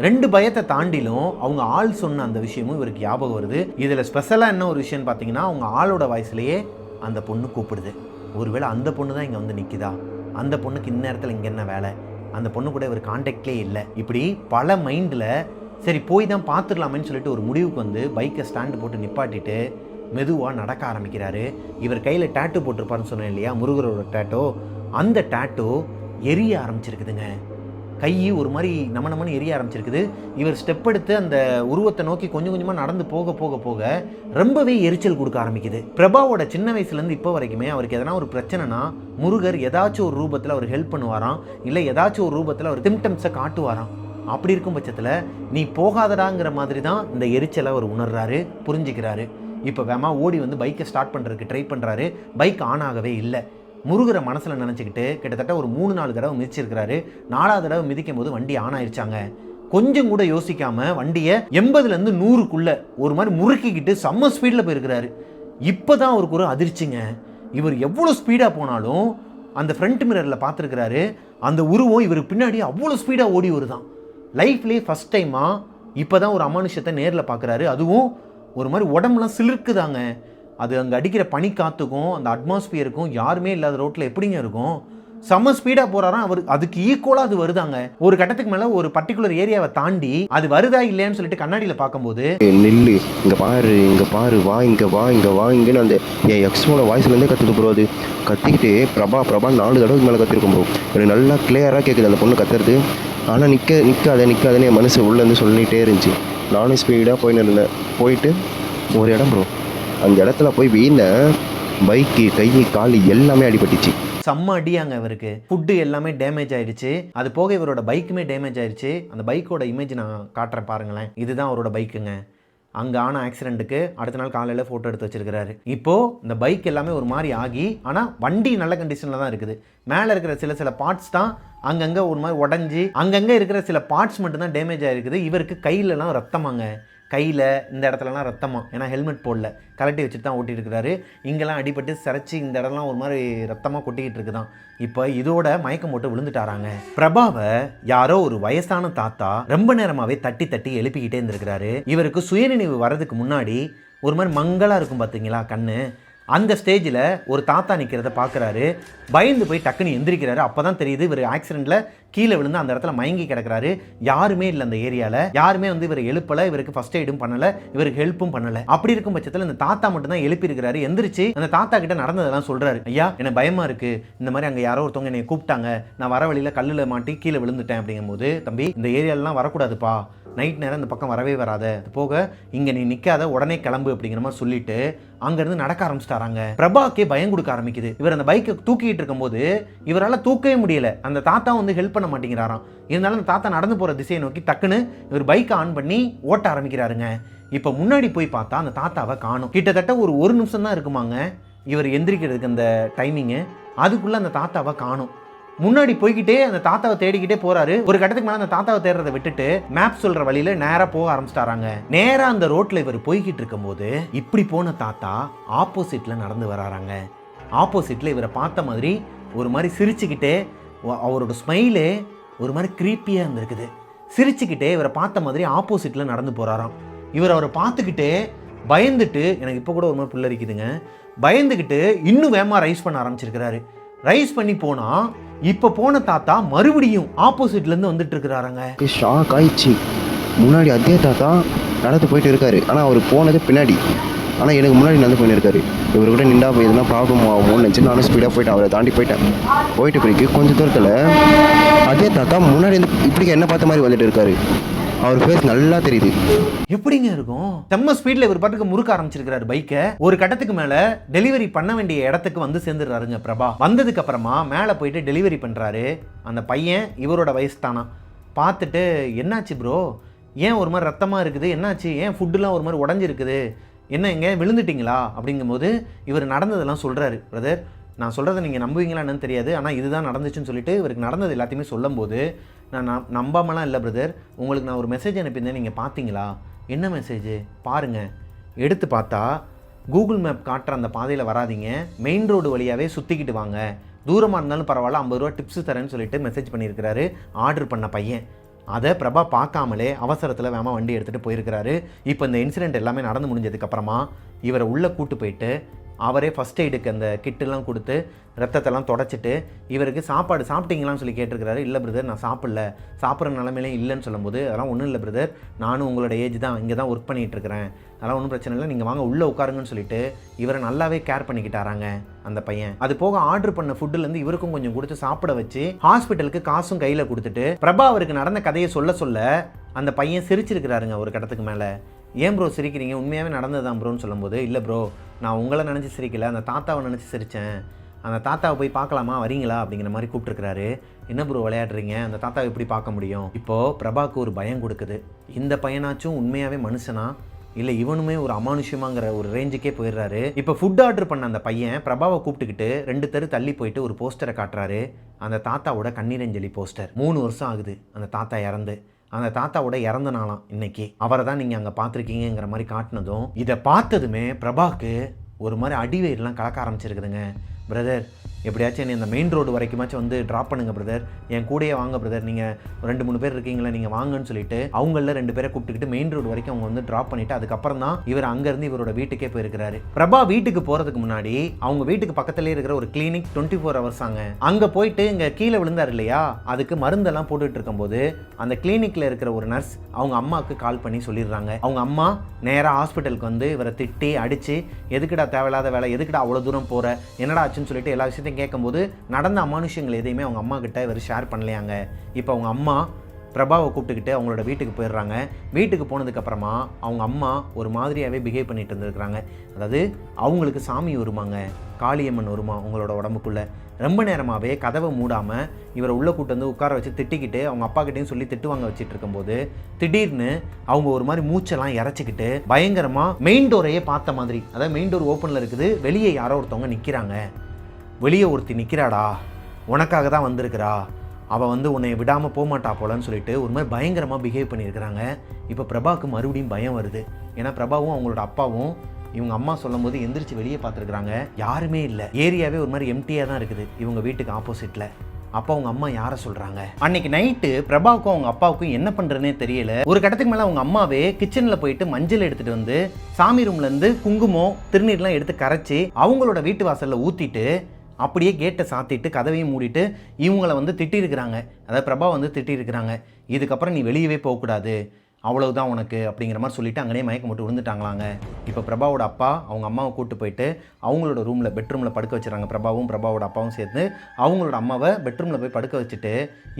ரெண்டு பயத்தை தாண்டிலும் அவங்க ஆள் சொன்ன அந்த விஷயமும் இவருக்கு ஞாபகம் வருது. இதில் ஸ்பெஷலாக என்ன ஒரு விஷயம்னு பார்த்தீங்கன்னா, அவங்க ஆளோட வாய்ஸ்லேயே அந்த பொண்ணு கூப்பிடுது. ஒருவேளை அந்த பொண்ணு தான் இங்கே வந்து நிற்கிதா, அந்த பொண்ணுக்கு இந்நேரத்தில் இங்கே என்ன வேலை, அந்த பொண்ணு கூட இவர் கான்டாக்ட்லேயே இல்லை. இப்படி பல மைண்டில் சரி போய் தான் பார்த்துடலாமேன்னு சொல்லிட்டு ஒரு முடிவுக்கு வந்து பைக்கை ஸ்டாண்டு போட்டு நிப்பாட்டிட்டு மெதுவாக நடக்க ஆரம்பிக்கிறாரு. இவர் கையில் டேட்டோ போட்டிருப்பாருன்னு சொன்னேன் இல்லையா, முருகரோட டேட்டோ. அந்த டேட்டோ எரிய ஆரம்பிச்சிருக்குதுங்க. கை ஒரு மாதிரி நமன்னு எரிய ஆரம்பிச்சிருக்குது. இவர் ஸ்டெப் எடுத்து அந்த உருவத்தை நோக்கி கொஞ்சம் கொஞ்சமாக நடந்து போக போக போக ரொம்பவே எரிச்சல் கொடுக்க ஆரம்பிக்குது. பிரபாவோட சின்ன வயசுலேருந்து இப்போ வரைக்குமே அவருக்கு எதனா ஒரு பிரச்சனைனா முருகர் ஏதாச்சும் ஒரு ரூபத்தில் அவர் ஹெல்ப் பண்ணுவாராம், இல்லை ஏதாச்சும் ஒரு ரூபத்தில் அவர் சிம்டம்ஸை காட்டுவாராம். அப்படி இருக்கும் பட்சத்தில் நீ போகாதடாங்கிற மாதிரி தான் இந்த எரிச்சலை அவர் உணர்றாரு, புரிஞ்சுக்கிறாரு. இப்போ வேமா ஓடி வந்து பைக்கை ஸ்டார்ட் பண்ணுறதுக்கு ட்ரை பண்ணுறாரு. பைக் ஆன் ஆகவே இல்லை. முருகரை மனசில் நினச்சிக்கிட்டு கிட்டத்தட்ட ஒரு 3-4 தடவை மிதிச்சிருக்கிறாரு. 4வது தடவை மிதிக்கும் போது வண்டி ஆன் ஆயிடுச்சாங்க. கொஞ்சம் கூட யோசிக்காம வண்டியை 80லேருந்து 100க்குள்ள ஒரு மாதிரி முறுக்கிக்கிட்டு செம்ம ஸ்பீடில் போயிருக்கிறாரு. இப்போ தான் அவருக்கு ஒரு அதிர்ச்சிங்க. இவர் எவ்வளோ ஸ்பீடாக போனாலும் அந்த ஃப்ரண்ட் மிரரில் பார்த்துருக்கிறாரு, அந்த உருவம் இவர் பின்னாடி அவ்வளோ ஸ்பீடாக ஓடி வருதான். லைஃப்லேயே ஃபஸ்ட் டைமாக இப்போ தான் ஒரு அமானுஷத்தை நேரில் பார்க்குறாரு. அதுவும் ஒரு மாதிரி உடம்புலாம் சிலிர்க்குதாங்க. அது அங்கே அடிக்கிற பனி காற்றுக்கும் அந்த அட்மாஸ்பியருக்கும் யாருமே இல்லாத ரோட்டில் எப்படிங்க இருக்கும்? செம்ம ஸ்பீடாக போகிறாராம். அவர் அதுக்கு ஈக்குவலாக அது வருதாங்க. ஒரு கட்டத்துக்கு மேலே ஒரு பர்டிகுலர் ஏரியாவை தாண்டி அது வருதா இல்லையான்னு சொல்லிட்டு கண்ணாடியில் பார்க்கும்போது நில்லு, இங்கே பாரு, இங்கே பாரு, வா இங்கே வா இங்கே வா இங்கேன்னு அந்த என் எக்ஸோட வாய்ஸ்லேருந்தே கற்றுட்டு ப்ரோ. அது கத்திக்கிட்டு பிரபா 4 தடவைக்கு மேலே கத்திருக்கும் ப்ரோ. எனக்கு நல்லா கிளியராக கேட்குது அந்த பொண்ணு கத்துறது. ஆனால் நிற்காதேன்னு என் மனசு உள்ளேருந்து சொல்லிகிட்டே இருந்துச்சு. நானும் ஸ்பீடாக போயின்னு இருந்தேன். போயிட்டு ஒரு இடம் ப்ரோ, அந்த இடத்துல போய் வீண பைக்கு கை கால் எல்லாமே அடிபட்டுச்சு. செம்ம அடியாங்க. இவருக்கு ஃபுட்டு எல்லாமே டேமேஜ் ஆயிடுச்சு. அது போக இவரோட பைக்குமே டேமேஜ் ஆயிடுச்சு. அந்த பைக்கோட இமேஜ் நான் காட்டுறேன் பாருங்களேன். இதுதான் அவரோட பைக்குங்க. அங்கே ஆன ஆக்சிடென்ட்டுக்கு அடுத்த நாள் காலையில் ஃபோட்டோ எடுத்து வச்சிருக்கிறாரு. இப்போது இந்த பைக் எல்லாமே ஒரு மாதிரி ஆகி, ஆனால் வண்டி நல்ல கண்டிஷனில் தான் இருக்குது. மேலே இருக்கிற சில பார்ட்ஸ் தான் அங்கங்கே ஒரு மாதிரி உடஞ்சி, அங்கங்கே இருக்கிற சில பார்ட்ஸ் மட்டும்தான் டேமேஜ் ஆகிருக்குது. இவருக்கு கையிலலாம் ரத்தமாங்க. கையில் இந்த இடத்துலலாம் ரத்தமா, ஏன்னா ஹெல்மெட் போடல, கலட்டி வச்சுட்டு தான் ஓட்டிகிட்டு இருக்கிறாரு. இங்கெல்லாம் அடிபட்டு சிரைச்சி இந்த இடம்லாம் ஒரு மாதிரி ரத்தமாக கொட்டிக்கிட்டு இருக்குதான். இப்போ இதோட மயக்கம் போட்டு விழுந்துட்டாராங்க. பிரபாவை யாரோ ஒரு வயசான தாத்தா ரொம்ப நேரமாகவே தட்டி தட்டி எழுப்பிக்கிட்டே இருந்திருக்கிறாரு. இவருக்கு சுயநினைவு வர்றதுக்கு முன்னாடி ஒரு மாதிரி மங்கலாக இருக்கும் பார்த்தீங்களா கண்ணு, அந்த ஸ்டேஜில் ஒரு தாத்தா நிற்கிறத பார்க்குறாரு. பயந்து போய் டக்குன்னு எந்திரிக்கிறாரு. அப்போ தான் தெரியுது இவர் ஆக்சிடெண்ட்டில் கீழே விழுந்து அந்த இடத்துல மயங்கி கிடக்கிறாரு. யாருமே இல்லை அந்த ஏரியாவில். யாருமே வந்து இவர் எழுப்பலை, இவருக்கு ஃபர்ஸ்ட் எய்டும் பண்ணலை, இவருக்கு ஹெல்ப்பும் பண்ணலை. அப்படி இருக்கும் பட்சத்தில் இந்த தாத்தா மட்டும் தான் எழுப்பியிருக்கிறாரு. எந்திரிச்சு அந்த தாத்தா கிட்ட நடந்ததெல்லாம் சொல்கிறாரு. ஐயா, எனக்கு பயமாக இருக்குது, இந்த மாதிரி அங்கே யாரோ ஒருத்தவங்க என்னை கூப்பிட்டாங்க, நான் வர வழியில் கல்லில் மாட்டி கீழே விழுந்துட்டேன் அப்படிங்கும்போது, தம்பி இந்த ஏரியாலலாம் வரக்கூடாதுப்பா, நைட் நேரம் இந்த பக்கம் வரவே வராத, போக இங்கே நீ நிற்காத, உடனே கிளம்பு அப்படிங்கிற மாதிரி சொல்லிட்டு அங்கேருந்து நடக்க ஆரம்பிச்சிட்டாராங்க. பிரபாக்கே பயம் கொடுக்க ஆரம்பிக்குது. இவர் அந்த பைக்கை தூக்கிட்டு இருக்கும்போது இவரால் தூக்கவே முடியல. அந்த தாத்தா வந்து ஹெல்ப் பண்ண மாட்டேங்கிறாராம். இருந்தாலும் அந்த தாத்தா நடந்து போகிற திசையை நோக்கி டக்குன்னு இவர் பைக்கை ஆன் பண்ணி ஓட்ட ஆரம்பிக்கிறாருங்க. இப்போ முன்னாடி போய் பார்த்தா அந்த தாத்தாவை காணும். கிட்டத்தட்ட ஒரு நிமிஷம் தான் இருக்குமாங்க இவர் எந்திரிக்கிறதுக்கு அந்த டைமிங்கு. அதுக்குள்ளே அந்த தாத்தாவை காணும். முன்னாடி போய்கிட்டே அந்த தாத்தாவை தேடிக்கிட்டே போறாரு. ஒரு கட்டத்துக்கு மேலே அந்த தாத்தாவை தேடுறதை விட்டுட்டு மேப் சொல்ற வழியில நேராக போக ஆரம்பிச்சிட்டாராங்க. நேராக அந்த ரோட்ல இவர் போய்கிட்டு இருக்கும் போது இப்படி போன தாத்தா ஆப்போசிட்ல நடந்து வராறாங்க. ஆப்போசிட்ல இவரை பார்த்த மாதிரி ஒரு மாதிரி சிரிச்சுக்கிட்டே, அவரோட ஸ்மைலே ஒரு மாதிரி கிரீப்பியா இருந்திருக்குது. சிரிச்சுக்கிட்டே இவரை பார்த்த மாதிரி ஆப்போசிட்டில் நடந்து போகிறாராம். இவர் அவரை பார்த்துக்கிட்டே பயந்துட்டு, எனக்கு இப்போ கூட ஒரு மாதிரி புல்லரிக்குதுங்க, பயந்துக்கிட்டு இன்னும் வேகமாக ரைஸ் பண்ண ஆரம்பிச்சிருக்கிறாரு. ரைஸ் பண்ணி போனால் இப்போ போன தாத்தா மறுபடியும் ஆப்போசிட்லேருந்து வந்துட்டு இருக்கிறாருங்க. ஷாக் ஆயிடுச்சு. முன்னாடி அதே தாத்தா நடந்து போயிட்டு இருக்காரு. ஆனால் அவர் போனது பின்னாடி, ஆனால் எனக்கு முன்னாடி நடந்து போயின்னு இருக்காரு. இவர் கூட நின்றா போய் எதுனா ப்ராப்ளம் ஆகும்னு நினச்சி நானும் ஸ்பீடாக போயிட்டேன். அவரை தாண்டி போயிட்டு பிறகு கொஞ்சம் தூரத்தில் அதே தாத்தா முன்னாடி இப்படி என்ன பார்த்த மாதிரி வந்துட்டு இருக்காரு. அவர் ஃபேஸ் நல்லா தெரியுது. எப்படிங்க இருக்கும்? செம்ம ஸ்பீட்ல இவர் பாட்டுக்கு முறுக்க ஆரம்பிச்சிருக்காரு பைக்கை. ஒரு கட்டத்துக்கு மேல டெலிவரி பண்ண வேண்டிய இடத்துக்கு வந்து சேர்ந்துடுறாருங்க பிரபா. வந்ததுக்கு அப்புறமா மேலே போயிட்டு டெலிவரி பண்றாரு. அந்த பையன் இவரோட வயசு தானா. பார்த்துட்டு, என்னாச்சு ப்ரோ, ஏன் ஒரு மாதிரி ரத்தமா இருக்குது, என்னாச்சு, ஏன் ஃபுட்டுலாம் ஒரு மாதிரி உடஞ்சிருக்குது, என்ன எங்க விழுந்துட்டீங்களா அப்படிங்கும்போது இவர் நடந்ததெல்லாம் சொல்றாரு. பிரதர், நான் சொல்கிறத நீங்கள் நம்புவீங்களா என்னன்னு தெரியாது, ஆனால் இதுதான் நடந்துச்சுன்னு சொல்லிட்டு இவருக்கு நடந்தது எல்லாத்தையுமே சொல்லும்போது, நான் நம்பாமலாம் இல்லை பிரதர், உங்களுக்கு நான் ஒரு மெசேஜ் அனுப்பியிருந்தேன், நீங்கள் பார்த்தீங்களா, என்ன மெசேஜ் பாருங்கள், எடுத்து பார்த்தா கூகுள் மேப் காட்டுற அந்த பாதையில் வராதிங்க, மெயின் ரோடு வழியாகவே சுற்றிக்கிட்டு வாங்க, தூரமாக இருந்தாலும் பரவாயில்ல 50 ரூபா டிப்ஸ் தரேன்னு சொல்லிட்டு மெசேஜ் பண்ணியிருக்கிறாரு ஆர்டர் பண்ண பையன். அதை பிரபா பார்க்காமலே அவசரத்தில் வேகமாக வண்டி எடுத்துகிட்டு போயிருக்கிறாரு. இப்போ இந்த இன்சிடெண்ட் எல்லாமே நடந்து முடிஞ்சதுக்கப்புறமா இவரை உள்ளே கூட்டு போயிட்டு அவரே ஃபஸ்ட் எய்டுக்கு அந்த கிட்டெல்லாம் கொடுத்து ரத்தத்தெல்லாம் தொடச்சிட்டு இவருக்கு சாப்பாடு சாப்பிட்டீங்களான்னு சொல்லி கேட்டிருக்கிறாரு. இல்லை பிரதர், நான் சாப்பிட்ற நிலமையிலே இல்லைன்னு சொல்லும்போது, அதெல்லாம் ஒன்றும் இல்லை பிரதர், நானும் உங்களோட ஏஜ் தான், இங்கே தான் ஒர்க் பண்ணிகிட்டு இருக்கிறேன், அதெல்லாம் ஒன்றும் பிரச்சனை இல்லை, நீங்கள் வாங்க உள்ளே உட்காருங்கன்னு சொல்லிட்டு இவரை நல்லாவே கேர் பண்ணிக்கிட்டாராங்க அந்த பையன். அது போக ஆர்டர் பண்ண ஃபுட்டுலேருந்து இவருக்கும் கொஞ்சம் கொடுத்து சாப்பிட வச்சு ஹாஸ்பிட்டலுக்கு காசும் கையில் கொடுத்துட்டு பிரபா அவருக்கு நடந்த கதையை சொல்ல அந்த பையன் சிரிச்சிருக்கிறாருங்க ஒரு கட்டத்துக்கு மேலே. ஏன் ப்ரோ சிரிக்கிறீங்க, உண்மையாகவே நடந்ததுதான் ப்ரோன்னு சொல்லும்போது, இல்லை ப்ரோ, நான் உங்களை நினச்சி சிரிக்கல, அந்த தாத்தாவை நினச்சி சிரித்தேன், அந்த தாத்தாவை போய் பார்க்கலாமா, வரீங்களா அப்படிங்கிற மாதிரி கூப்பிட்டுருக்கிறாரு. என்ன ப்ரோ விளையாடுறீங்க, அந்த தாத்தாவை எப்படி பார்க்க முடியும்? இப்போது பிரபாவுக்கு ஒரு பயம் கொடுக்குது, இந்த பையனாச்சும் உண்மையாகவே மனுஷனா இல்லை இவனுமே ஒரு அமானுஷ்யமாங்கிற ஒரு ரேஞ்சுக்கே போயிடுறாரு. இப்போ ஃபுட் ஆர்டர் பண்ண அந்த பையன் பிரபாவை கூப்பிட்டுக்கிட்டு 2 தெரு தள்ளி போயிட்டு ஒரு போஸ்டரை காட்டுறாரு. அந்த தாத்தாவோட கண்ணீரஞ்சலி போஸ்டர். 3 வருஷம் ஆகுது அந்த தாத்தா இறந்து. அந்த தாத்தாவோட இறந்த நாளாம் இன்னைக்கு. அவரை தான் நீங்கள் அங்கே பார்த்துருக்கீங்கிற மாதிரி காட்டினதும், இதை பார்த்ததுமே பிரபாவுக்கு ஒரு மாதிரி அடிவயிறுலாம் கலக்க ஆரம்பிச்சிருக்குதுங்க. பிரதர், எப்படியாச்சும் என்னை அந்த மெயின் ரோடு வரைக்குமாச்சும் வந்து ட்ராப் பண்ணுங்க பிரதர், என் கூடயே வாங்க பிரதர், நீங்கள் 2-3 பேர் இருக்கீங்களா, நீங்கள் வாங்கன்னு சொல்லிட்டு அவங்கள 2 பேரை கூப்பிட்டுக்கிட்டு மெயின் ரோடு வரைக்கும் அவங்க வந்து ட்ராப் பண்ணிவிட்டு அதுக்கப்புறம் தான் இவர் அங்கேருந்து இவரோட வீட்டுக்கே போயிருக்கிறாரு. பிரபா வீட்டுக்கு போகிறதுக்கு முன்னாடி அவங்க வீட்டுக்கு பக்கத்துலேயே இருக்கிற ஒரு கிளினிக் 24 ஹவர்ஸ் ஆங்க. அங்கே போயிட்டு இங்கே கீழே விழுந்தார் இல்லையா, அதுக்கு மருந்தெல்லாம் போட்டுட்டு இருக்கும்போது அந்த கிளினிக்கில் இருக்கிற ஒரு நர்ஸ் அவங்க அம்மாவுக்கு கால் பண்ணி சொல்லிடுறாங்க. அவங்க அம்மா நேராக ஹாஸ்பிட்டலுக்கு வந்து இவரை திட்டி அடித்து, எதுக்குடா தேவையில்லாத வேலை, எதுக்குடா அவ்வளோ தூரம் போகிற, என்னடா ஆச்சுன்னு சொல்லிட்டு எல்லா விஷயத்தையும் கேட்கும்போது நடந்த அமானுஷ்யங்கள் எதையுமே அவங்க அம்மா கிட்ட இவர் ஷேர் பண்ணலையாங்க. இப்போ அவங்க அம்மா பிரபாவை கூப்பிட்டுக்கிட்டு அவங்களோட வீட்டுக்கு போயிடுறாங்க. வீட்டுக்கு போனதுக்கப்புறமா அவங்க அம்மா ஒரு மாதிரியாகவே பிஹேவ் பண்ணிட்டு இருந்திருக்கிறாங்க. அதாவது அவங்களுக்கு சாமி வருமாங்க, காளியம்மன் வருமா உங்களோட உடம்புக்குள்ளே. ரொம்ப நேரமாகவே கதவை மூடாமல் இவரை உள்ளே கூட்டு வந்து உட்கார வச்சு திட்டிக்கிட்டு அவங்க அப்பா கிட்டேயும் சொல்லி திட்டு வாங்க வச்சுட்டு இருக்கும்போது திடீர்னு அவங்க ஒரு மாதிரி மூச்செல்லாம் இறச்சிக்கிட்டு பயங்கரமாக மெயின் டோரையே பார்த்த மாதிரி, அதாவது மெயின் டோர் ஓப்பனில் இருக்குது, வெளியே யாரோ ஒருத்தவங்க நிற்கிறாங்க, வெளியே ஒருத்தி நிற்கிறாடா, உனக்காக தான் வந்திருக்கிறா, அவள் வந்து உன்னை விடாமல் போகமாட்டா போலன்னு சொல்லிட்டு ஒரு மாதிரி பயங்கரமாக பிஹேவ் பண்ணியிருக்கிறாங்க. இப்போ பிரபாவுக்கு மறுபடியும் பயம் வருது. ஏன்னா பிரபாவும் அவங்களோட அப்பாவும் இவங்க அம்மா சொல்லும் போது எந்திரிச்சு வெளியே பார்த்துருக்குறாங்க, யாருமே இல்லை, ஏரியாவே ஒரு மாதிரி எம்டியாக தான் இருக்குது இவங்க வீட்டுக்கு ஆப்போசிட்டில். அப்போ அவங்க அம்மா யாரை சொல்கிறாங்க? அன்னைக்கு நைட்டு பிரபாவுக்கும் அவங்க அப்பாவுக்கும் என்ன பண்ணுறதுனே தெரியல. ஒரு கட்டத்துக்கு மேலே அவங்க அம்மாவே கிச்சனில் போயிட்டு மஞ்சள் எடுத்துகிட்டு வந்து சாமி ரூம்லேருந்து குங்குமம் திருநீர்லாம் எடுத்து கரைச்சி அவங்களோட வீட்டு வாசலில் ஊற்றிட்டு அப்படியே கேட்டை சாத்திட்டு கதவையும் மூடிட்டு இவங்களை வந்து திட்டிருக்கிறாங்க. அதாவது பிரபா வந்து திட்டிருக்கிறாங்க, இதுக்கப்புறம் நீ வெளியவே போகக்கூடாது, அவ்வளவுதான் உனக்கு அப்படிங்கிற மாதிரி சொல்லிவிட்டு அங்கேயே மயக்கம் போட்டு விழுந்துட்டாங்களாங்க. இப்போ பிரபாவோட அப்பா அவங்க அம்மாவை கூப்பிட்டு போயிட்டு அவங்களோட ரூமில் பெட்ரூமில் படுக்க வச்சுறாங்க. பிரபாவும் பிரபாவோட அப்பாவும் சேர்ந்து அவங்களோட அம்மாவை பெட்ரூமில் போய் படுக்க வச்சுட்டு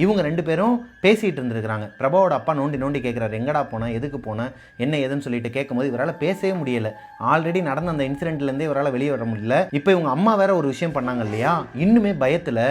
இவங்க 2 பேரும் பேசிகிட்டு இருந்துருக்கிறாங்க. பிரபாவோட அப்பா நோண்டி கேட்குறாரு, எங்கடா போனேன், எதுக்கு போனேன், என்ன ஏதுன்னு சொல்லிட்டு கேட்கும்போது இவரால் பேசவே முடியலை. ஆல்ரெடி நடந்த அந்த இன்சிடென்ட்லேருந்தே இவரால் வெளியே வர முடியல. இப்போ இவங்க அம்மா வேற ஒரு விஷயம் பண்ணாங்க இல்லையா, இன்னுமே பயத்தில்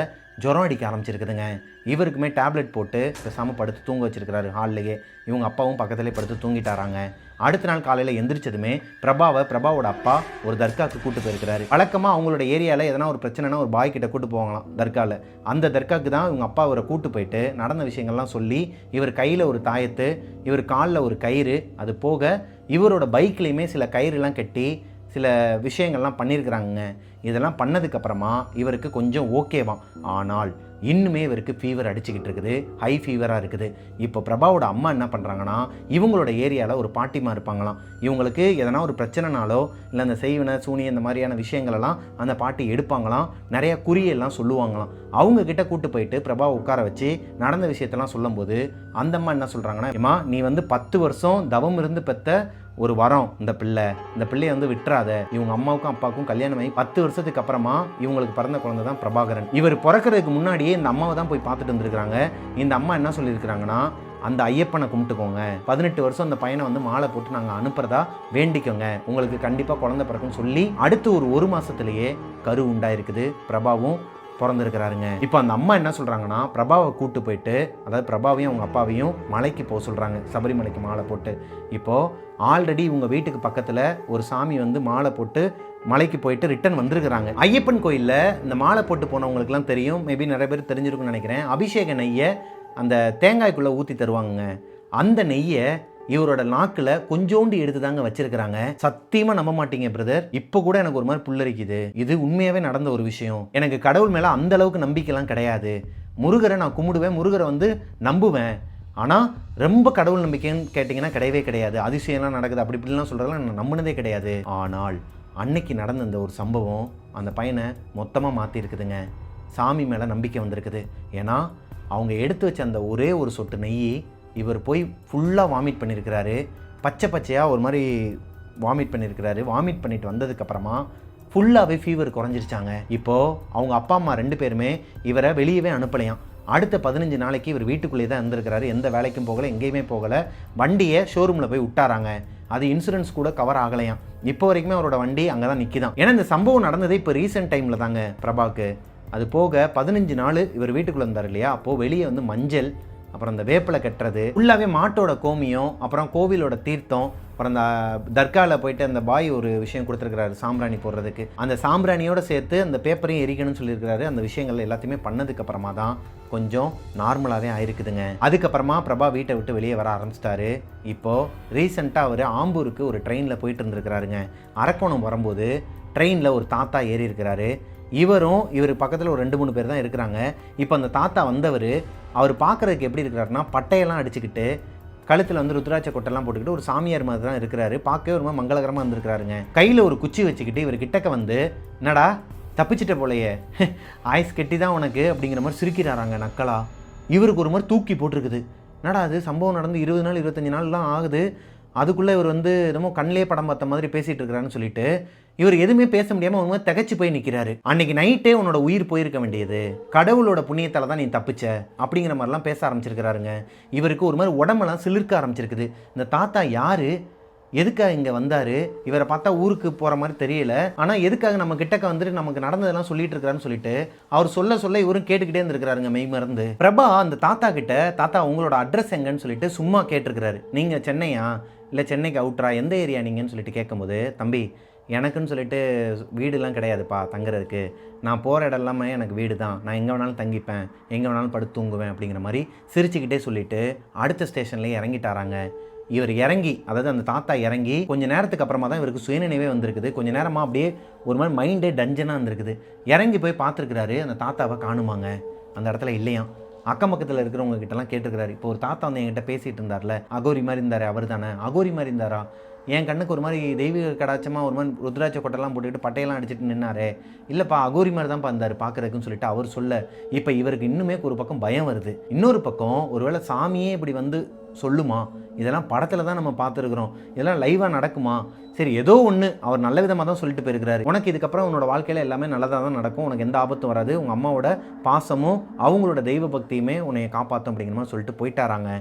ஜுரம் அடிக்க ஆரம்பிச்சிருக்குதுங்க. இவருக்குமே டேப்லெட் போட்டு பேசாமல் படுத்து தூங்க வச்சிருக்கிறாரு ஹால்லையே. இவங்க அப்பாவும் பக்கத்துலேயே படுத்து தூங்கிட்டாராங்க. அடுத்த நாள் காலையில் எந்திரிச்சதுமே பிரபாவோட அப்பா ஒரு தர்காவுக்கு கூட்டு போயிருக்கிறாரு. வழக்கமாக அவங்களோட ஏரியாவில் எதனா ஒரு பிரச்சனைனா ஒரு பாய் கிட்ட கூட்டு போவாங்களாம் தர்காவில். அந்த தர்காவுக்கு தான் இவங்க அப்பா அவரை கூட்டு போயிட்டு நடந்த விஷயங்கள்லாம் சொல்லி இவர் கையில் ஒரு தாயத்து, இவர் காலில் ஒரு கயிறு, அது போக இவரோட பைக்லேயுமே சில கயிறுலாம் கட்டி சில விஷயங்கள்லாம் பண்ணியிருக்கிறாங்க. இதெல்லாம் பண்ணதுக்கப்புறமா இவருக்கு கொஞ்சம் ஓகேவாம். ஆனால் இன்னுமே இவருக்கு ஃபீவர் அடிச்சுக்கிட்டு இருக்குது, ஹை ஃபீவராக இருக்குது. இப்போ பிரபாவோட அம்மா என்ன பண்ணுறாங்கன்னா, இவங்களோட ஏரியாவில் ஒரு பாட்டிமா இருப்பாங்களாம். இவங்களுக்கு எதனா ஒரு பிரச்சனைனாலோ இல்லை அந்த செய்வினை சூனி இந்த மாதிரியான விஷயங்களெல்லாம் அந்த பாட்டி எடுப்பாங்களாம். நிறைய குறியெல்லாம் சொல்லுவாங்களாம். அவங்கக்கிட்ட கூட்டு போயிட்டு பிரபாவை உட்கார வச்சு நடந்த விஷயத்தெல்லாம் சொல்லும்போது அந்த அம்மா என்ன சொல்கிறாங்கன்னா, அம்மா நீ 10 வருஷம் தவம் இருந்து பெற்ற ஒரு வரம் இந்த பிள்ளையை விட்டுறாத. இவங்க அம்மாவுக்கும் அப்பாவுக்கும் கல்யாணம் ஆகி 10 வருஷத்துக்கு அப்புறமா இவங்களுக்கு பிறந்த குழந்தை தான் பிரபாகரன். இவர் பிறக்கிறதுக்கு முன்னாடியே இந்த அம்மாவை தான் போய் பார்த்துட்டு வந்துருக்காங்க. இந்த அம்மா என்ன சொல்லியிருக்கிறாங்கன்னா, அந்த ஐயப்பனை கும்பிட்டுக்கோங்க, 18 வருஷம் அந்த பையனை மாலை போட்டு நாங்கள் அனுப்புறதா வேண்டிக்கோங்க, உங்களுக்கு கண்டிப்பாக குழந்தை பிறக்கும்னு சொல்லி அடுத்து ஒரு மாதத்துலேயே கரு உண்டாயிருக்குது. பிரபாவும் பிறந்திருக்கிறாருங்க. இப்போ அந்த அம்மா என்ன சொல்கிறாங்கன்னா, பிரபாவை கூட்டு போயிட்டு, அதாவது பிரபாவையும் அவங்க அப்பாவையும் மலைக்கு போக சொல்கிறாங்க, சபரிமலைக்கு மாலை போட்டு. இப்போது ஆல்ரெடி இவங்க வீட்டுக்கு பக்கத்தில் ஒரு சாமி மாலை போட்டு மலைக்கு போயிட்டு ரிட்டன் வந்திருக்கிறாங்க. ஐயப்பன் கோயிலில் இந்த மாலை போட்டு போனவங்களுக்குலாம் தெரியும், மேபி நிறைய பேர் தெரிஞ்சிருக்குன்னு நினைக்கிறேன். அபிஷேக நெய்யை அந்த தேங்காய்க்குள்ளே ஊற்றி தருவாங்க. அந்த நெய்யை இவரோட நாக்கில் கொஞ்சோண்டு எடுத்து தாங்க வச்சிருக்கிறாங்க. சத்தியமாக நம்ப மாட்டீங்க பிரதர், இப்போ கூட எனக்கு ஒரு மாதிரி புல்லரிக்குது. இது உண்மையாகவே நடந்த ஒரு விஷயம். எனக்கு கடவுள் மேலே அந்த அளவுக்கு நம்பிக்கைலாம் கிடையாது. முருகரை நான் கும்பிடுவேன், முருகரை நம்புவேன். ஆனால் ரொம்ப கடவுள் நம்பிக்கைன்னு கேட்டிங்கன்னா கிடையவே கிடையாது. அதிசயம்லாம் நடக்குது அப்படி இப்படிலாம் சொல்கிறதெல்லாம் நான் நம்பினதே கிடையாது. ஆனால் அன்னைக்கு நடந்த இந்த ஒரு சம்பவம் அந்த பையனை மொத்தமாக மாற்றிருக்குதுங்க. சாமி மேலே நம்பிக்கை வந்திருக்குது. ஏன்னா அவங்க எடுத்து வச்ச அந்த ஒரே ஒரு சொட்டு நெய் இவர் போய் ஃபுல்லாக வாமிட் பண்ணியிருக்கிறாரு. பச்சையாக ஒரு மாதிரி வாமிட் பண்ணியிருக்கிறாரு. வாமிட் பண்ணிட்டு வந்ததுக்கப்புறமா ஃபுல்லாகவே ஃபீவர் குறைஞ்சிருச்சாங்க. இப்போது அவங்க அப்பா அம்மா 2 பேருமே இவரை வெளியவே அனுப்பலையாம். அடுத்த 15 நாளைக்கு இவர் வீட்டுக்குள்ளேயே தான் இருந்திருக்கிறாரு. எந்த வேலைக்கும் போகலை, எங்கேயுமே போகலை. வண்டியை ஷோரூமில் போய் விட்டாராங்க. அது இன்சூரன்ஸ் கூட கவர் ஆகலையாம். இப்போ வரைக்குமே அவரோட வண்டி அங்கே தான் நிற்கிதான். ஏன்னா இந்த சம்பவம் நடந்தது இப்போ ரீசெண்ட் டைமில் தாங்க பிரபாவுக்கு. அது போக 15 நாள் இவர் வீட்டுக்குள்ளே இருந்தார் இல்லையா, அப்போது வெளியே மஞ்சள், அப்புறம் இந்த வேப்பிலை கட்டுறது, ஃபுல்லாகவே மாட்டோட கோமியம், அப்புறம் கோவிலோட தீர்த்தம், அப்புறம் அந்த தர்காவில் போயிட்டு அந்த பாய் ஒரு விஷயம் கொடுத்துருக்கிறாரு சாம்பிராணி போடுறதுக்கு. அந்த சாம்பிராணியோடு சேர்த்து அந்த பேப்பரையும் எரிக்கணும்னு சொல்லியிருக்கிறாரு. அந்த விஷயங்கள் எல்லாத்தையுமே பண்ணதுக்கப்புறமா தான் கொஞ்சம் நார்மலாகவே ஆயிருக்குதுங்க. அதுக்கப்புறமா பிரபா வீட்டை விட்டு வெளியே வர ஆரம்பிச்சிட்டாரு. இப்போது ரீசெண்டாக அவர் ஆம்பூருக்கு ஒரு ட்ரெயினில் போயிட்டு இருந்திருக்கிறாருங்க. அரக்கோணம் வரும்போது ட்ரெயினில் ஒரு தாத்தா ஏறி இருக்கிறாரு. இவர் பக்கத்தில் ஒரு 2-3 பேர் தான் இருக்கிறாங்க. இப்போ அந்த தாத்தா வந்தவர், அவர் பார்க்குறதுக்கு எப்படி இருக்கிறாருன்னா, பட்டையெல்லாம் அடிச்சுக்கிட்டு கழுத்தில் ருத்ராட்ச கொட்டெல்லாம் போட்டுக்கிட்டு ஒரு சாமியார் மாதிரி தான் இருக்கிறாரு. பார்க்கவே ஒரு மாதிரி மங்களகரமாக இருந்திருக்கிறாருங்க. கையில் ஒரு குச்சி வச்சுக்கிட்டு இவர் கிட்டக்க என்னடா தப்பிச்சிட்ட போலையே, ஆயுஸ் கெட்டி தான் உனக்கு அப்படிங்கிற மாதிரி சிரிக்கிறாராங்க நக்கலா. இவருக்கு ஒரு மாதிரி தூக்கி போட்டிருக்குது. என்னடா அது சம்பவம் நடந்து 20 நாள் 25 நாள்லாம் ஆகுது, அதுக்குள்ளே இவர் என்னமோ கண்ணிலே படம் பார்த்த மாதிரி பேசிகிட்டு இருக்கிறான்னு சொல்லிட்டு இவர் எதுவுமே பேச முடியாமல் ஒரு மாதிரி திகச்சு போய் நிற்கிறாரு. அன்னைக்கு நைட்டே உன்னோட உயிர் போயிருக்க வேண்டியது, கடவுளோட புண்ணியத்தால் தான் நீ தப்பிச்ச அப்படிங்கிற மாதிரிலாம் பேச ஆரம்பிச்சிருக்கிறாருங்க. இவருக்கு ஒரு மாதிரி உடம்பெல்லாம் சிலிர்க்க ஆரம்பிச்சிருக்குது. இந்த தாத்தா யார், எதுக்காக இங்கே வந்தார், இவரை பார்த்தா ஊருக்கு போகிற மாதிரி தெரியல, ஆனால் எதுக்காக நம்ம கிட்டக்க நமக்கு நடந்ததெல்லாம் சொல்லிட்டு இருக்கிறான்னு சொல்லிட்டு அவர் சொல்ல இவரும் கேட்டுக்கிட்டே இருந்திருக்கிறாருங்க மெய் மறந்து. பிரபா அந்த தாத்தா கிட்ட, தாத்தா உங்களோட அட்ரஸ் எங்கன்னு சொல்லிட்டு சும்மா கேட்டிருக்கிறாரு. நீங்கள் சென்னையா இல்லை சென்னைக்கு அவுட்ரா, எந்த ஏரியா நீங்கன்னு சொல்லிட்டு கேட்கும்போது, தம்பி எனக்குன்னு சொல்லிட்டு வீடுலாம் கிடையாதுப்பா தங்குறதுக்கு, நான் போகிற இடம் எல்லாமே எனக்கு வீடு தான், நான் எங்கே வேணாலும் தங்கிப்பேன், எங்கே வேணாலும் படுத்து தூங்குவேன் அப்படிங்கிற மாதிரி சிரிச்சுக்கிட்டே சொல்லிவிட்டு அடுத்த ஸ்டேஷன்லேயே இறங்கிட்டாராங்க. இவர் இறங்கி, அதாவது அந்த தாத்தா இறங்கி கொஞ்ச நேரத்துக்கு அப்புறமா தான் இவருக்கு சுயநினைவே வந்திருக்குது. கொஞ்ச நேரமாக அப்படியே ஒரு மாதிரி மைண்டே டஞ்சனாக இருந்திருக்குது. இறங்கி போய் பார்த்துருக்கிறாரு, அந்த தாத்தாவை காணுமாங்க, அந்த இடத்துல இல்லையாம். அக்கம் பக்கத்தில் இருக்கிறவங்க கிட்டலாம் கேட்டுருக்கிறாரு. இப்போ ஒரு தாத்தா என்கிட்ட பேசிகிட்டு இருந்தார்ல, அகோரி மாதிரி இருந்தார், அவர் தானே அகோரி மாதிரி இருந்தாரா, என் கண்ணுக்கு ஒரு மாதிரி தெய்வீக கடாச்சமாக ஒரு மாதிரி ருத்ராட்ச கொட்டெல்லாம் போட்டுக்கிட்டு பட்டையெல்லாம் அடிச்சுட்டு நின்னாரே, இல்லைப்பா அகோரி மாதிரி தான் இருந்தார் பார்க்குறதுக்குன்னு சொல்லிட்டு அவர் சொல்ல, இப்போ இவருக்கு இன்னுமே ஒரு பக்கம் பயம் வருது. இன்னொரு பக்கம் ஒருவேளை சாமியே இப்படி சொல்லுமா, இதெல்லாம் படத்தில் தான் நம்ம பார்த்துருக்குறோம், இதெல்லாம் லைவாக நடக்குமா, சரி ஏதோ ஒன்று அவர் நல்ல விதமாக தான் சொல்லிட்டு போயிருக்கிறாரு, உனக்கு இதுக்கப்புறம் உன்னோட வாழ்க்கையில் எல்லாமே நல்லதாக தான் நடக்கும், உனக்கு எந்த ஆபத்தும் வராது, உங்கள் அம்மாவோட பாசமும் அவங்களோட தெய்வ பக்தியுமே உன்னை காப்பாற்றும் அப்படிங்கிற மாதிரி சொல்லிட்டு போயிட்டாராங்க.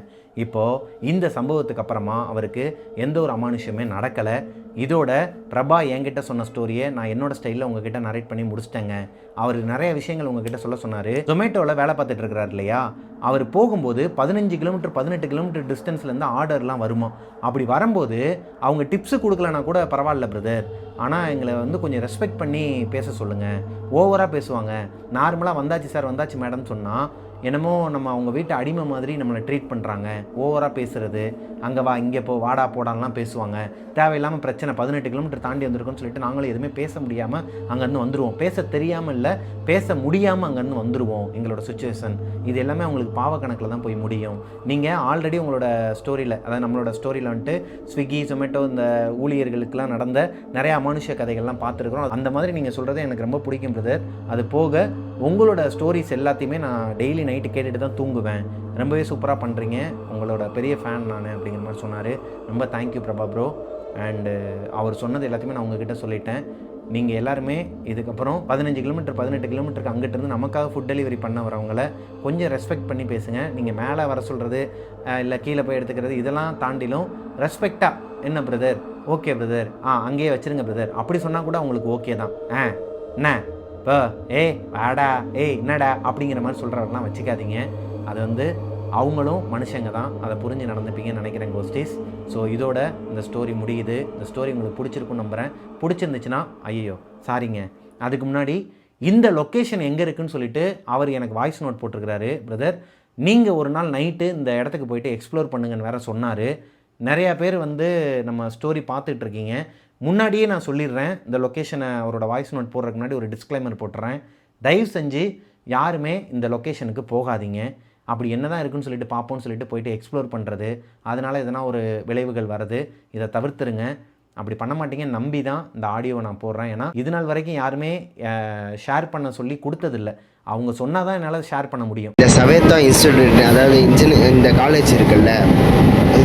இப்போது இந்த சம்பவத்துக்கு அப்புறமா அவருக்கு எந்த ஒரு அமானுஷமே நடக்கலை. இதோட பிரபா என்கிட்ட சொன்ன ஸ்டோரியை நான் என்னோட ஸ்டைலில் உங்ககிட்ட நரேட் பண்ணி முடிச்சிட்டேங்க. அவர் நிறைய விஷயங்கள் உங்ககிட்ட சொல்ல சொன்னார். ஜொமேட்டோவில் வேலை பார்த்துட்டு இருக்கிறார் இல்லையா, அவர் போகும்போது 15 கிலோமீட்டர் 18 கிலோமீட்டர் டிஸ்டன்ஸ்லேருந்து ஆர்டர்லாம் வருமா. அப்படி வரும்போது அவங்க டிப்ஸு கொடுக்கலனா கூட பரவாயில்ல பிரதர், ஆனால் எங்களை கொஞ்சம் ரெஸ்பெக்ட் பண்ணி பேச சொல்லுங்கள், ஓவராக பேசுவாங்க. நார்மலாக வந்தாச்சு சார் வந்தாச்சு மேடம் சொன்னால் என்னமோ நம்ம அவங்க வீட்டு அடிமை மாதிரி நம்மளை ட்ரீட் பண்ணுறாங்க. ஓவராக பேசுகிறது, அங்கே வா இங்கே போ வாடா போடான்லாம் பேசுவாங்க. தேவையில்லாமல் பிரச்சனை 18 கிலோமீட்டர் தாண்டி வந்திருக்குன்னு சொல்லிட்டு நாங்களும் எதுவுமே பேச முடியாமல் அங்கேருந்து வந்துடுவோம். பேச தெரியாமல் இல்லை, பேச முடியாமல் அங்கேருந்து வந்துடுவோம். எங்களோட சுச்சுவேஷன் இது எல்லாமே அவங்களுக்கு பாவக்கணக்கில் தான் போய் முடியும். நீங்கள் ஆல்ரெடி உங்களோட ஸ்டோரியில், அதாவது நம்மளோட ஸ்டோரியில் வந்துட்டு ஸ்விக்கி ஜொமேட்டோ இந்த ஊழியர்களுக்கெல்லாம் நடந்த நிறையா அமானுஷ கதைகள்லாம் பார்த்துருக்குறோம். அந்த மாதிரி நீங்கள் சொல்கிறது எனக்கு ரொம்ப பிடிக்கும் பிரதர். அது போக உங்களோட ஸ்டோரிஸ் எல்லாத்தையுமே நான் டெய்லி நைட்டு கேட்டுட்டு தான் தூங்குவேன். ரொம்பவே சூப்பராக பண்ணுறீங்க, உங்களோட பெரிய ஃபேன் நான் அப்படிங்கிற மாதிரி சொன்னார். ரொம்ப தேங்க்யூ பிரபா ப்ரோ. அண்டு அவர் சொன்னது எல்லாத்தையுமே நான் உங்ககிட்ட சொல்லிட்டேன். நீங்கள் எல்லாருமே இதுக்கப்புறம் 15 கிலோமீட்டர் 18 கிலோமீட்டருக்கு அங்கிட்டிருந்து நமக்காக ஃபுட் டெலிவரி பண்ண வரவங்கள கொஞ்சம் ரெஸ்பெக்ட் பண்ணி பேசுங்க. நீங்கள் மேலே வர சொல்கிறது இல்லை கீழே போய் எடுத்துக்கிறது இதெல்லாம் தாண்டிலும் ரெஸ்பெக்டாக, என்ன பிரதர், ஓகே பிரதர், அங்கேயே வச்சுருங்க பிரதர் அப்படி சொன்னால் கூட அவங்களுக்கு ஓகே தான். என்ன இப்போ வாடா என்னடா அப்படிங்கிற மாதிரி சொல்கிறவரெலாம் வச்சுக்காதீங்க. அது வந்து அவங்களும் மனுஷங்க தான், அதை புரிஞ்சு நடந்துப்பீங்கன்னு நினைக்கிறேன் கோஸ்டீஸ். ஸோ இதோட இந்த ஸ்டோரி முடியுது. இந்த ஸ்டோரி உங்களுக்கு பிடிச்சிருக்குன்னு நம்புகிறேன். பிடிச்சிருந்துச்சுன்னா ஐயோ சாரிங்க, அதுக்கு முன்னாடி இந்த லொக்கேஷன் எங்கே இருக்குதுன்னு சொல்லிட்டு அவர் எனக்கு வாய்ஸ் நோட் போட்டிருக்கிறாரு. பிரதர் நீங்கள் ஒரு நாள் நைட்டு இந்த இடத்துக்கு போயிட்டு எக்ஸ்ப்ளோர் பண்ணுங்கன்னு வேறு சொன்னார். நிறையா பேர் வந்து நம்ம ஸ்டோரி பார்த்துட்ருக்கீங்க. முன்னாடியே நான் சொல்லிடுறேன், இந்த லொக்கேஷனை அவரோட வாய்ஸ் நோட் போடுறதுக்கு முன்னாடி ஒரு டிஸ்க்ளைமர் போட்டுறேன். தயவு செஞ்சு யாருமே இந்த லொக்கேஷனுக்கு போகாதீங்க. அப்படி என்ன தான் இருக்குன்னு சொல்லிட்டு பார்ப்போம்னு சொல்லிட்டு போயிட்டு எக்ஸ்ப்ளோர் பண்ணுறது, அதனால் எதனா ஒரு விளைவுகள் வருது, இதை தவிர்த்துருங்க. அப்படி பண்ண மாட்டீங்கன்னு நம்பி தான் இந்த ஆடியோவை நான் போடுறேன். ஏன்னா இது நாள் வரைக்கும் யாருமே ஷேர் பண்ண சொல்லி கொடுத்ததில்ல. அவங்க சொன்னால் தான் என்னால் ஷேர் பண்ண முடியும். இந்த சவேதா இன்ஸ்டியூட், அதாவது இந்த காலேஜ் இருக்குல்ல,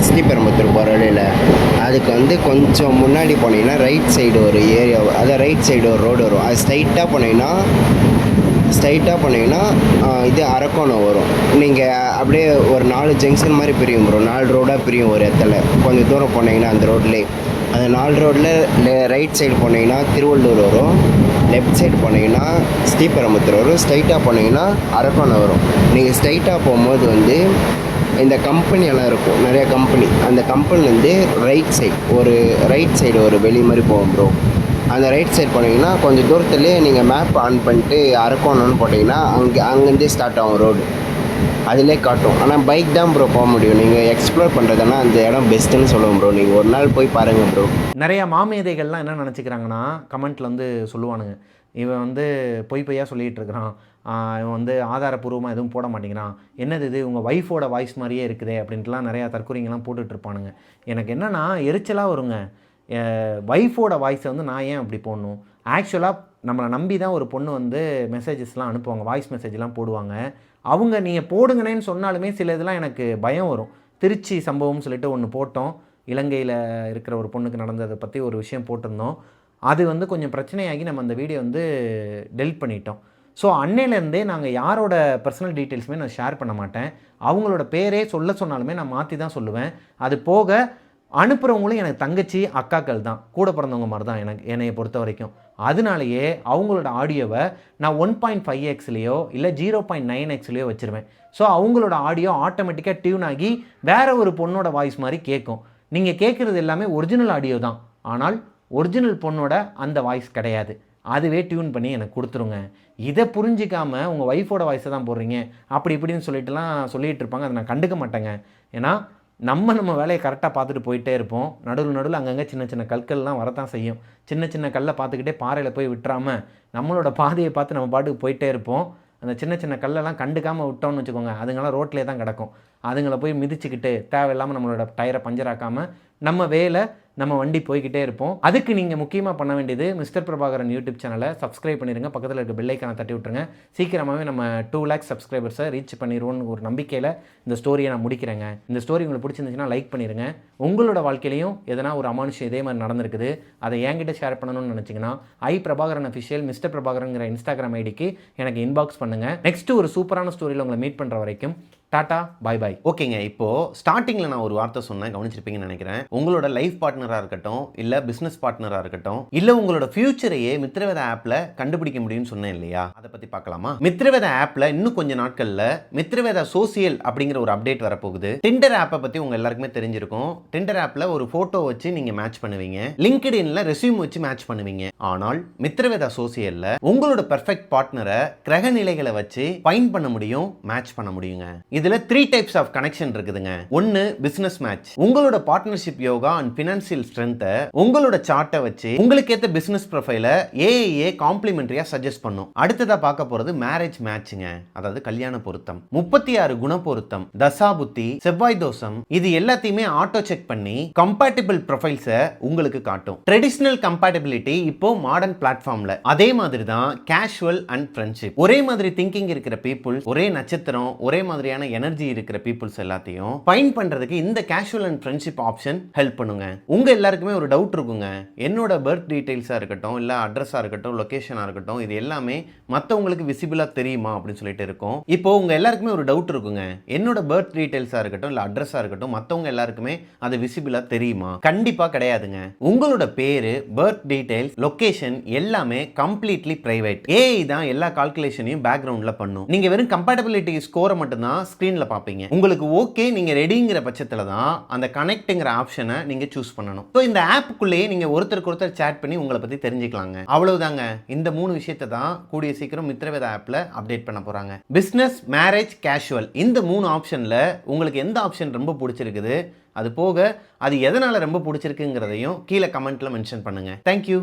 ஸ்ரீபெரும்புத்தூர் போகிற வழியில், அதுக்கு வந்து கொஞ்சம் முன்னாடி போனீங்கன்னா ரைட் சைடு ஒரு ஏரியா, அதாவது ரைட் சைடு ஒரு ரோடு வரும். அது ஸ்ட்ரைட்டாக போனீங்கன்னா இது அரக்கோணம் வரும். நீங்கள் அப்படியே ஒரு 4 ஜங்ஷன் மாதிரி பிரியும் ப்ரோ, 4 ரோடாக பிரியும் ஒரு இடத்துல. கொஞ்சம் தூரம் போனீங்கன்னா அந்த ரோட்லேயே, அந்த 4 ரோட்டில் ரைட் சைடு போனீங்கன்னா திருவள்ளூர் வரும், லெஃப்ட் சைடு போனீங்கன்னா ஸ்ரீபெரும்புத்தூர் வரும், ஸ்ட்ரைட்டாக போனீங்கன்னா அரக்கோணம் வரும். நீங்கள் ஸ்ட்ரைட்டாக போகும்போது வந்து இந்த கம்பெனியெல்லாம் இருக்கும், நிறையா கம்பெனி. அந்த கம்பெனிலேருந்து ரைட் சைடு ஒரு வெளி மாதிரி போகும் ப்ரோ. அந்த ரைட் சைடு போனீங்கன்னா கொஞ்சம் தூரத்துலேயே நீங்கள் மேப் ஆன் பண்ணிட்டு அரக்கோணம்னு போட்டிங்கன்னா அங்கேருந்தே ஸ்டார்ட் ஆகும் ரோடு, அதிலே காட்டும். ஆனால் பைக் தான் ப்ரோ போக முடியும். நீங்கள் எக்ஸ்ப்ளோர் பண்ணுறதுனா அந்த இடம் பெஸ்ட்டுன்னு சொல்லுவோம் ப்ரோ. நீங்கள் ஒரு நாள் போய் பாருங்கள் ப்ரோ. நிறையா மாமேதைகள்லாம் என்ன நினச்சிக்கிறாங்கன்னா கமெண்ட்டில் வந்து சொல்லுவானுங்க, இவன் வந்து பொய்யா சொல்லிகிட்டு இருக்கிறான், இவன் வந்து ஆதாரப்பூர்வமாக எதுவும் போட மாட்டேங்கிறான், என்னது இது உங்கள் ஒய்ஃபோட வாய்ஸ் மாதிரியே இருக்குதே அப்படின்ட்டுலாம் நிறையா தற்கொலைங்கெல்லாம் போட்டுட்ருப்பானுங்க. எனக்கு என்னென்னா எரிச்சலாக வருங்க. ஒய்ஃபோட வாய்ஸை வந்து நான் ஏன் அப்படி போடணும்? ஆக்சுவலாக நம்மளை நம்பி தான் ஒரு பொண்ணு வந்து மெசேஜஸ்லாம் அனுப்புவாங்க, வாய்ஸ் மெசேஜ்லாம் போடுவாங்க. அவங்க நீங்கள் போடுங்கனேன்னு சொன்னாலுமே சில இதெல்லாம் எனக்கு பயம் வரும். திருச்சி சம்பவம்னு சொல்லிட்டு ஒன்று போட்டோம், இலங்கையில் இருக்கிற ஒரு பொண்ணுக்கு நடந்ததை பற்றி ஒரு விஷயம் போட்டிருந்தோம். அது வந்து கொஞ்சம் பிரச்சனையாகி நம்ம அந்த வீடியோ வந்து டெலிட் பண்ணிட்டோம். ஸோ அன்னையிலேருந்தே நாங்கள் யாரோட பர்சனல் டீட்டெயில்ஸுமே நான் ஷேர் பண்ண மாட்டேன். அவங்களோட பேரே சொல்ல சொன்னாலுமே நான் மாற்றி தான் சொல்லுவேன். அது போக அனுப்புகிறவங்களும் எனக்கு தங்கச்சி அக்காக்கள் தான், கூட பிறந்தவங்க மாதிரி தான் என்னையை பொறுத்த வரைக்கும். அதனாலேயே அவங்களோட ஆடியோவை நான் 1.5xலையோ இல்லை 0.9xலையோ வச்சுருவேன். ஸோ அவங்களோட ஆடியோ ஆட்டோமேட்டிக்காக டியூன் ஆகி வேறு ஒரு பொண்ணோட வாய்ஸ் மாதிரி கேட்கும். நீங்கள் கேட்குறது எல்லாமே ஒரிஜினல் ஆடியோ தான், ஆனால் ஒரிஜினல் பொண்ணோட அந்த வாய்ஸ் கிடையாது. அதுவே டியூன் பண்ணி எனக்கு கொடுத்துருங்க. இதை புரிஞ்சிக்காமல் உங்கள் ஒய்ஃபோட வாய்ஸை தான் போடுறீங்க அப்படி இப்படின்னு சொல்லிகிட்டு இருப்பாங்க. அதை நான் கண்டுக்க மாட்டேங்க. ஏன்னா நம்ம வேலையை கரெக்டாக பார்த்துட்டு போயிட்டே இருப்போம். நடுவில் அங்கங்கே சின்ன கற்கள்லாம் வரத்தான் செய்யும். சின்ன கல்லை பார்த்துக்கிட்டே பாறையில் போய் விட்டுறாமல் நம்மளோட பாதையை பார்த்து நம்ம பாட்டுக்கு போயிட்டே இருப்போம். அந்த சின்ன கல்லெல்லாம் கண்டுக்காமல் விட்டோம்னு வச்சுக்கோங்க, அதுங்களாம் ரோட்லேயே தான் கிடக்கும். அதுங்களை போய் மிதிச்சுக்கிட்டு தேவையில்லாமல் நம்மளோட டயரை பஞ்சர் ஆக்காமல் நம்ம வண்டி போய்கிட்டே இருப்போம். அதுக்கு நீங்கள் முக்கியமாக பண்ண வேண்டியது மிஸ்டர் பிரபாகரன் யூடியூப் சேனலை சப்ஸ்கிரைப் பண்ணிடுங்க, பக்கத்தில் இருக்க பெல் ஐக்கானை தட்டி விட்டுருங்க. சீக்கிரமாகவே நம்ம 2 lakhs சப்ஸ்கிரைபர்ஸை ரீச் பண்ணிடுவோன்னு ஒரு நம்பிக்கையில் இந்த ஸ்டோரியை நான் முடிக்கிறேங்க. இந்த ஸ்டோரி உங்களுக்கு பிடிச்சிருந்துச்சுன்னா லைக் பண்ணிடுங்க. உங்களோட வாழ்க்கையிலையும் எதனா ஒரு அமானுஷம் இதே மாதிரி நடந்திருக்குது, அதை என்கிட்ட ஷேர் பண்ணணும்னு நினச்சிங்கன்னா பிரபாகரன் அஃபிஷியல் மிஸ்டர் பிரபாகரன்ங்கிற இன்ஸ்டாகிராம் ஐடிக்கு எனக்கு இன்பாக்ஸ் பண்ணுங்கள். நெக்ஸ்ட்டு ஒரு சூப்பரான ஸ்டோரியில் உங்களை மீட் பண்ணுற வரைக்கும் டாட்டா, பாய் பாய். ஓகேங்க, இப்போது ஸ்டார்டிங்கில் நான் ஒரு வார்த்தை சொன்னேன், கவனிச்சிருப்பீங்கன்னு நினைக்கிறேன். உங்களோட லைஃப் பார்ட்னரா இருக்கட்டும், இல்ல பிசினஸ் பார்ட்னரா இருக்கட்டும், இல்ல உங்களோட ஃபியூச்சரையே மித்ரவேதா ஆப்ல கண்டுபிடிக்க முடியும்னு சொன்னேன் இல்லையா, அதை பத்தி பார்க்கலாமா? மித்ரவேதா ஆப்ல இன்னும் கொஞ்ச நாட்கள்ல மித்ரவேதா சோசியல் அப்படிங்கிற ஒரு அப்டேட் வரப்போகுது. டிண்டர் ஆப்பை பத்தி உங்க எல்லாருக்குமே தெரிஞ்சிருக்கும். டிண்டர் ஆப்ல ஒரு போட்டோ வச்சு நீங்க மேட்ச் பண்ணுவீங்க, லிங்க்டின்ல ரெஸ்யூம் வச்சு மேட்ச் பண்ணுவீங்க. ஆனால் மித்ரவேதா சோசியல்ல உங்களோட பெர்ஃபெக்ட் பார்ட்னரை கிரக நிலைகளை வச்சு ஃபைண்ட் பண்ண முடியும், மேட்ச் பண்ண முடியுங்க. இதுல 3 டைப்ஸ் ஆஃப் கனெக்ஷன் இருக்குதுங்க. ஒன்னு பிசினஸ் மேட்ச். உங்களோட பார்ட்னர்ஷிப் யோகா அண்ட் பினான்சியல் ஸ்ட்ரென்த்தை உங்களோட சார்ட்டை வச்சு உங்களுக்கு ஏத்த பிசினஸ் ப்ரொஃபைல ஏஐஏ காம்ப்ளிமெண்டரியா சஜஸ்ட் பண்ணும். அடுத்ததா பார்க்க போறது மேரேஜ் மேட்ச்ங்க, அதாவது கல்யாண பொருத்தம். 36 குண பொருத்தம், தசாபுத்தி, செவ்வாய் தோஷம், இது எல்லாத்தையுமே ஆட்டோ செக் பண்ணி கம்பேட்டிபிள் ப்ரொஃபைல்ஸை உங்களுக்கு காட்டும். ட்ரெடிஷனல் கம்பேட்டிபிலிட்டி இப்போ மாடர்ன் பிளாட்ஃபார்ம்ல. அதே மாதிரி தான் கேஷுவல் அண்ட் ஃப்ரெண்ட்ஷிப். ஒரே மாதிரி திங்கிங் இருக்கிற பீப்புள்ஸ், ஒரே நட்சத்திரம், ஒரே மாதிரியான எனர்ஜி இருக்கிற பீப்புள்ஸ் எல்லாத்தையும் ஃபைண்ட் பண்றதுக்கு இந்த casual and friendship option help பண்ணுங்க. உங்க எல்லாருக்குமே ஒரு டவுட் இருக்குங்க, என்னோட பர்த் டீடைல்ஸா இருக்கட்டும், இல்ல அட்ரஸா இருக்கட்டும், லொகேஷனா இருக்கட்டும், இது எல்லாமே மற்றவங்களுக்கு விசிபிளா தெரியுமா அப்படின்னு சொல்லிட்டு இருக்கும். இப்போ உங்க எல்லாருக்குமே ஒரு டவுட் இருக்குங்க, என்னோட பர்த் டீடைல்ஸா இருக்கட்டும், இல்ல அட்ரஸா இருக்கட்டும், மற்றவங்க எல்லாருக்குமே அது விசிபிளா தெரியுமா? கண்டிப்பா கிடையாதுங்க. உங்களோட பேரு, பர்த் டீடைல்ஸ், லொகேஷன் எல்லாமே கம்ப்ளீட்லி பிரைவேட். ஏஐ தான் எல்லா கால்குலேஷனையும் பேக்ரவுண்ட்ல பண்ணும். நீங்க வெறும் கம்பேட்டபிலிட்டி ஸ்கோரை மட்டும் தான் ஸ்கிரீன்ல பாப்பீங்க. உங்களுக்கு ஓகே நீங்க ரெடிங்கிற பட்சத்துல தான் அந்த கனெக்ட்ங்கிற ஆப்ஷனை நீங்க சூஸ் பண்ணணும். ஸோ இந்த ஆப்புக்குள்ளேயே நீங்க ஒருத்தருக்கு ஒருத்தர் சேட் பண்ணி உங்களை பத்தி தெரிஞ்சுக்கலாங்க. அவ்வளவுதாங்க. இந்த 3 விஷயத்தை தான் கூடிய சீக்கிரம் மித்ரவேதா ஆப்ல அப்டேட் பண்ண போறாங்க. பிசினஸ், மேரேஜ், கேஷுவல், இந்த 3 ஆப்ஷன்ல உங்களுக்கு எந்த ஆப்ஷன் ரொம்ப பிடிச்சிருக்குது, அது போக அது எதனால ரொம்ப பிடிச்சிருக்குங்கிறதையும் கீழே கமெண்ட்ல மென்ஷன் பண்ணுங்க. தேங்க்யூ.